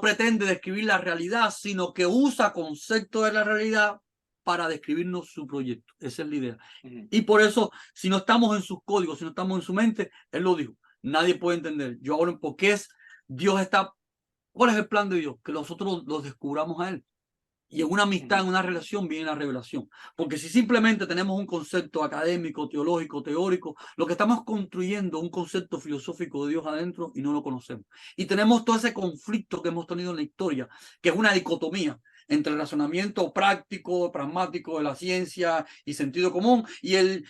pretende describir la realidad, sino que usa conceptos de la realidad para describirnos su proyecto. Esa es la idea. Y por eso, si no estamos en sus códigos, si no estamos en su mente, él lo dijo, nadie puede entender. Yo hablo porque Dios está, ¿cuál es el plan de Dios? Que nosotros los descubramos a él. Y en una amistad, en una relación, viene la revelación. Porque si simplemente tenemos un concepto académico, teológico, teórico, lo que estamos construyendo es un concepto filosófico de Dios adentro y no lo conocemos. Y tenemos todo ese conflicto que hemos tenido en la historia, que es una dicotomía entre el razonamiento práctico, pragmático de la ciencia y sentido común y el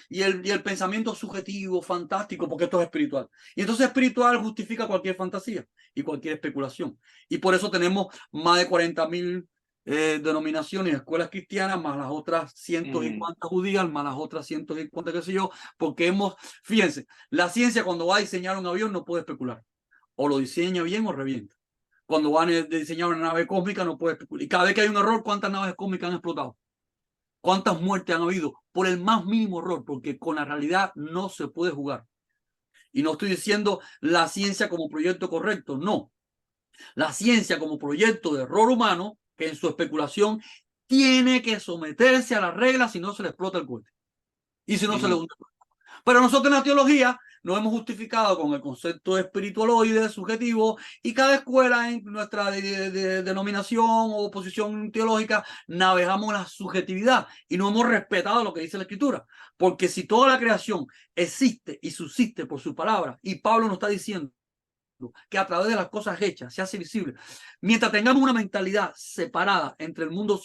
pensamiento subjetivo, fantástico, porque esto es espiritual. Y entonces espiritual justifica cualquier fantasía y cualquier especulación. Y por eso tenemos más de 40.000 denominaciones, escuelas cristianas, más las otras cientos y cuantas judías, más las otras cientos y cuantas qué sé yo, porque fíjense, la ciencia cuando va a diseñar un avión no puede especular, o lo diseña bien o revienta. Cuando van a diseñar una nave cósmica no puede especular. Y cada vez que hay un error, ¿cuántas naves cósmicas han explotado? ¿Cuántas muertes han habido? Por el más mínimo error, porque con la realidad no se puede jugar. Y no estoy diciendo la ciencia como proyecto correcto, no. La ciencia como proyecto de error humano, que en su especulación tiene que someterse a las reglas si no se le explota el cohete. Y si no se le hunde. Pero nosotros en la teología nos hemos justificado con el concepto espiritualoide, subjetivo, y cada escuela en nuestra denominación o posición teológica navegamos la subjetividad y no hemos respetado lo que dice la Escritura. Porque si toda la creación existe y subsiste por su palabra, y Pablo nos está diciendo que a través de las cosas hechas se hace visible. Mientras tengamos una mentalidad separada entre el mundo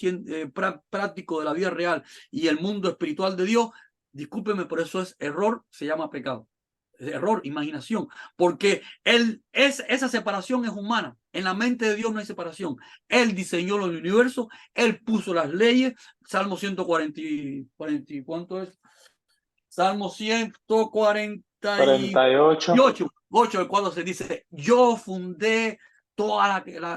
práctico de la vida real y el mundo espiritual de Dios, discúlpeme, por eso es error, se llama pecado. Error, imaginación, porque esa separación es humana. En la mente de Dios no hay separación. Él diseñó el universo, Él puso las leyes. Salmo 140, ¿cuánto es? Salmo 48. 148, el cual se dice, yo fundé todos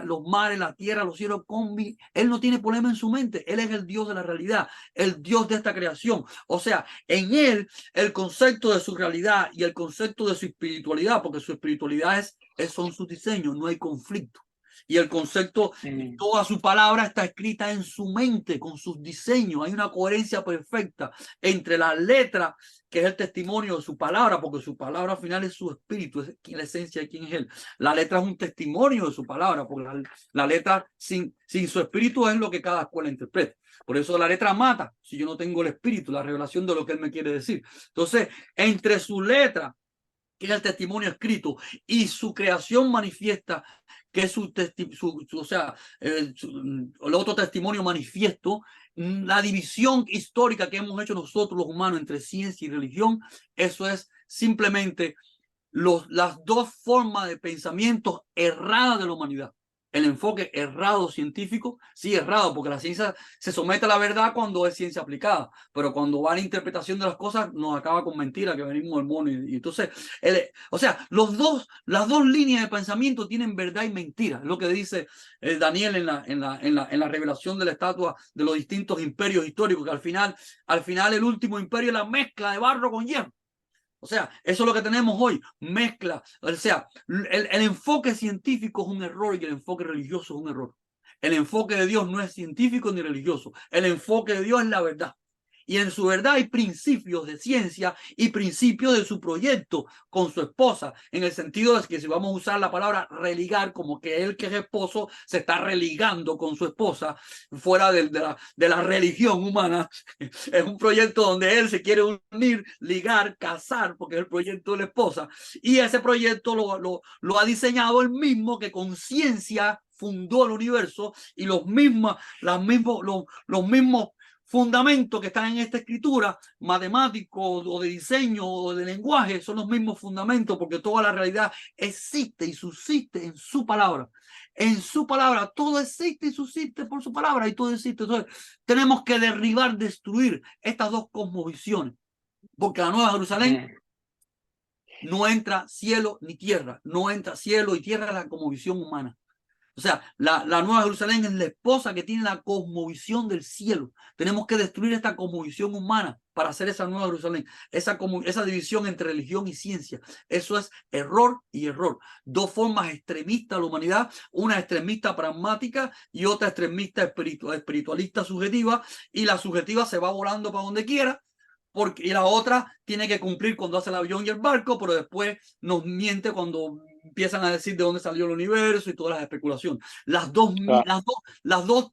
los mares, la tierra, los cielos con mi... Él no tiene problema en su mente. Él es el Dios de la realidad, el Dios de esta creación. O sea, en él el concepto de su realidad y el concepto de su espiritualidad, porque su espiritualidad son sus diseños, no hay conflicto. Y el concepto, toda su palabra está escrita en su mente, con sus diseños. Hay una coherencia perfecta entre la letra, que es el testimonio de su palabra, porque su palabra al final es su espíritu, es la esencia de quién es él. La letra es un testimonio de su palabra, porque la letra sin su espíritu es lo que cada escuela interpreta. Por eso la letra mata, si yo no tengo el espíritu, la revelación de lo que él me quiere decir. Entonces, entre su letra, que es el testimonio escrito, y su creación manifiesta, que es o sea, el otro testimonio manifiesto, la división histórica que hemos hecho nosotros los humanos entre ciencia y religión, eso es simplemente las dos formas de pensamiento erradas de la humanidad. El enfoque errado científico, sí, errado, porque la ciencia se somete a la verdad cuando es ciencia aplicada, pero cuando va a la interpretación de las cosas nos acaba con mentira, que venimos del mono. Y entonces, o sea, las dos líneas de pensamiento tienen verdad y mentira. Es lo que dice Daniel en la revelación de la estatua de los distintos imperios históricos, que al final el último imperio es la mezcla de barro con hierro. O sea, eso es lo que tenemos hoy, mezcla. O sea, el enfoque científico es un error y el enfoque religioso es un error. El enfoque de Dios no es científico ni religioso. El enfoque de Dios es la verdad. Y en su verdad hay principios de ciencia y principios de su proyecto con su esposa, en el sentido de que si vamos a usar la palabra religar, como que él que es esposo se está religando con su esposa fuera de la religión humana. Es un proyecto donde él se quiere unir, ligar, casar, porque es el proyecto de la esposa. Y ese proyecto lo ha diseñado él mismo, que con ciencia fundó el universo, y los mismos fundamentos que están en esta escritura, matemáticos o de diseño o de lenguaje, son los mismos fundamentos, porque toda la realidad existe y subsiste en su palabra. En su palabra, todo existe y subsiste por su palabra, y todo existe. Entonces, tenemos que derribar, destruir estas dos cosmovisiones, porque la Nueva Jerusalén no entra cielo ni tierra, no entra cielo y tierra, la cosmovisión humana. O sea, la Nueva Jerusalén es la esposa que tiene la cosmovisión del cielo. Tenemos que destruir esta cosmovisión humana para hacer esa Nueva Jerusalén, esa división entre religión y ciencia. Eso es error y error. Dos formas extremistas de la humanidad, una extremista pragmática y otra extremista espiritualista subjetiva, y la subjetiva se va volando para donde quiera, y la otra tiene que cumplir cuando hace el avión y el barco, pero después nos miente cuando empiezan a decir de dónde salió el universo y todas las especulaciones. Las dos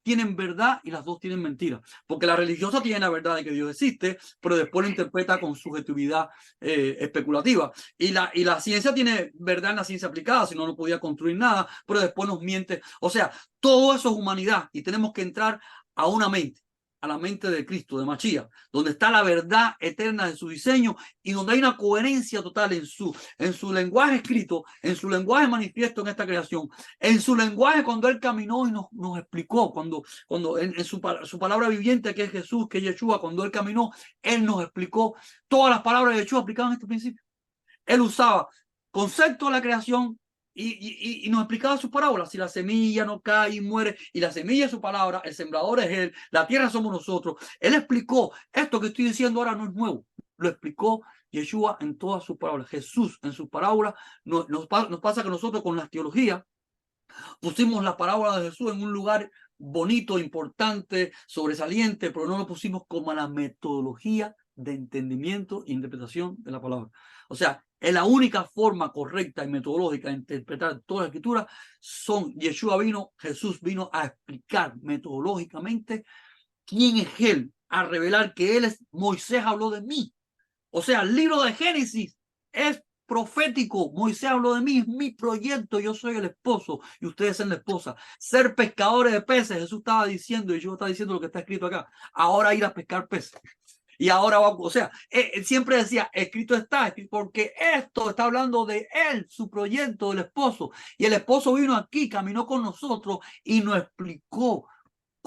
tienen verdad y las dos tienen mentira, porque la religiosa tiene la verdad de que Dios existe, pero después lo interpreta con subjetividad especulativa. Y la ciencia tiene verdad en la ciencia aplicada, si no, no podía construir nada, pero después nos miente. O sea, todo eso es humanidad, y tenemos que entrar a una mente, a la mente de Cristo, de Mashiach, donde está la verdad eterna de su diseño y donde hay una coherencia total en su lenguaje escrito, en su lenguaje manifiesto en esta creación, en su lenguaje cuando él caminó y nos explicó, cuando en su palabra viviente, que es Jesús, que es Yeshua, cuando él caminó, él nos explicó todas las palabras de Yeshua aplicadas en este principio. Él usaba conceptos de la creación y nos explicaba sus parábolas. Si la semilla no cae y muere, y la semilla es su palabra, el sembrador es él, la tierra somos nosotros. Él explicó esto que estoy diciendo ahora, no es nuevo. Lo explicó Yeshua en todas sus parábolas. Jesús en sus parábolas. Nos pasa que nosotros con la teología pusimos la parábola de Jesús en un lugar bonito, importante, sobresaliente, pero no lo pusimos como la metodología de entendimiento e interpretación de la palabra. O sea, es la única forma correcta y metodológica de interpretar toda la escritura. Jesús vino a explicar metodológicamente quién es él, a revelar que él es. Moisés habló de mí. O sea, el libro de Génesis es profético. Moisés habló de mí, es mi proyecto, yo soy el esposo y ustedes son la esposa. Ser pescadores de peces, Jesús estaba diciendo, y yo estaba diciendo lo que está escrito acá. Ahora ir a pescar peces. Y ahora va, o sea, él siempre decía, escrito está, porque esto está hablando de él, su proyecto, del esposo. Y el esposo vino aquí, caminó con nosotros y nos explicó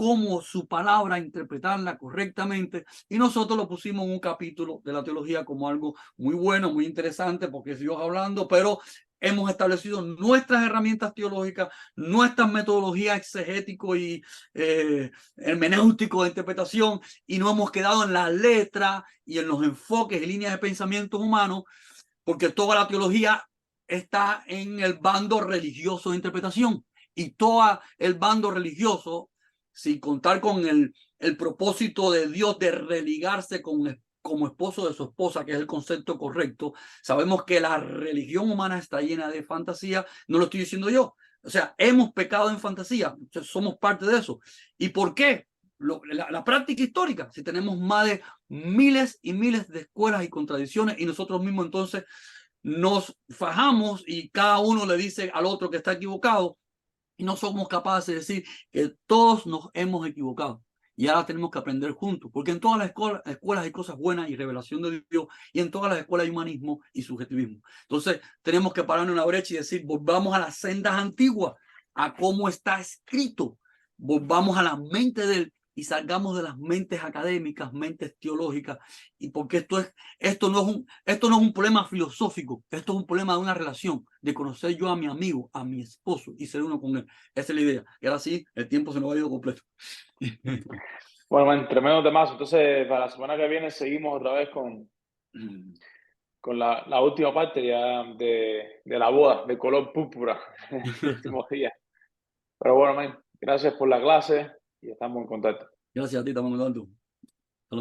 cómo su palabra interpretarla correctamente, y nosotros lo pusimos en un capítulo de la teología como algo muy bueno, muy interesante, porque es Dios hablando, pero hemos establecido nuestras herramientas teológicas, nuestras metodologías exegético y hermenéutico de interpretación, y no hemos quedado en la letra y en los enfoques y líneas de pensamientos humanos, porque toda la teología está en el bando religioso de interpretación, y todo el bando religioso, sin contar con el propósito de Dios de religarse como esposo de su esposa, que es el concepto correcto. Sabemos que la religión humana está llena de fantasía, no lo estoy diciendo yo. O sea, hemos pecado en fantasía, somos parte de eso. ¿Y por qué? La práctica histórica, si tenemos más de miles y miles de escuelas y contradicciones, y nosotros mismos entonces nos fajamos y cada uno le dice al otro que está equivocado, y no somos capaces de decir que todos nos hemos equivocado. Y ahora tenemos que aprender juntos, porque en todas las escuelas hay cosas buenas y revelación de Dios, y en todas las escuelas hay humanismo y subjetivismo. Entonces tenemos que parar en una brecha y decir, volvamos a las sendas antiguas, a cómo está escrito, volvamos a la mente de él y salgamos de las mentes académicas, mentes teológicas, y porque esto no es un problema filosófico, esto es un problema de una relación, de conocer yo a mi amigo, a mi esposo, y ser uno con él. Esa es la idea. Y ahora sí, el tiempo se nos ha ido completo. Bueno, man, tremendo temazo. Entonces, para la semana que viene seguimos otra vez con la última parte ya de la boda de color púrpura en los últimos días. Pero bueno, man, gracias por la clase y estamos en contacto. Gracias a ti, estamos hablando.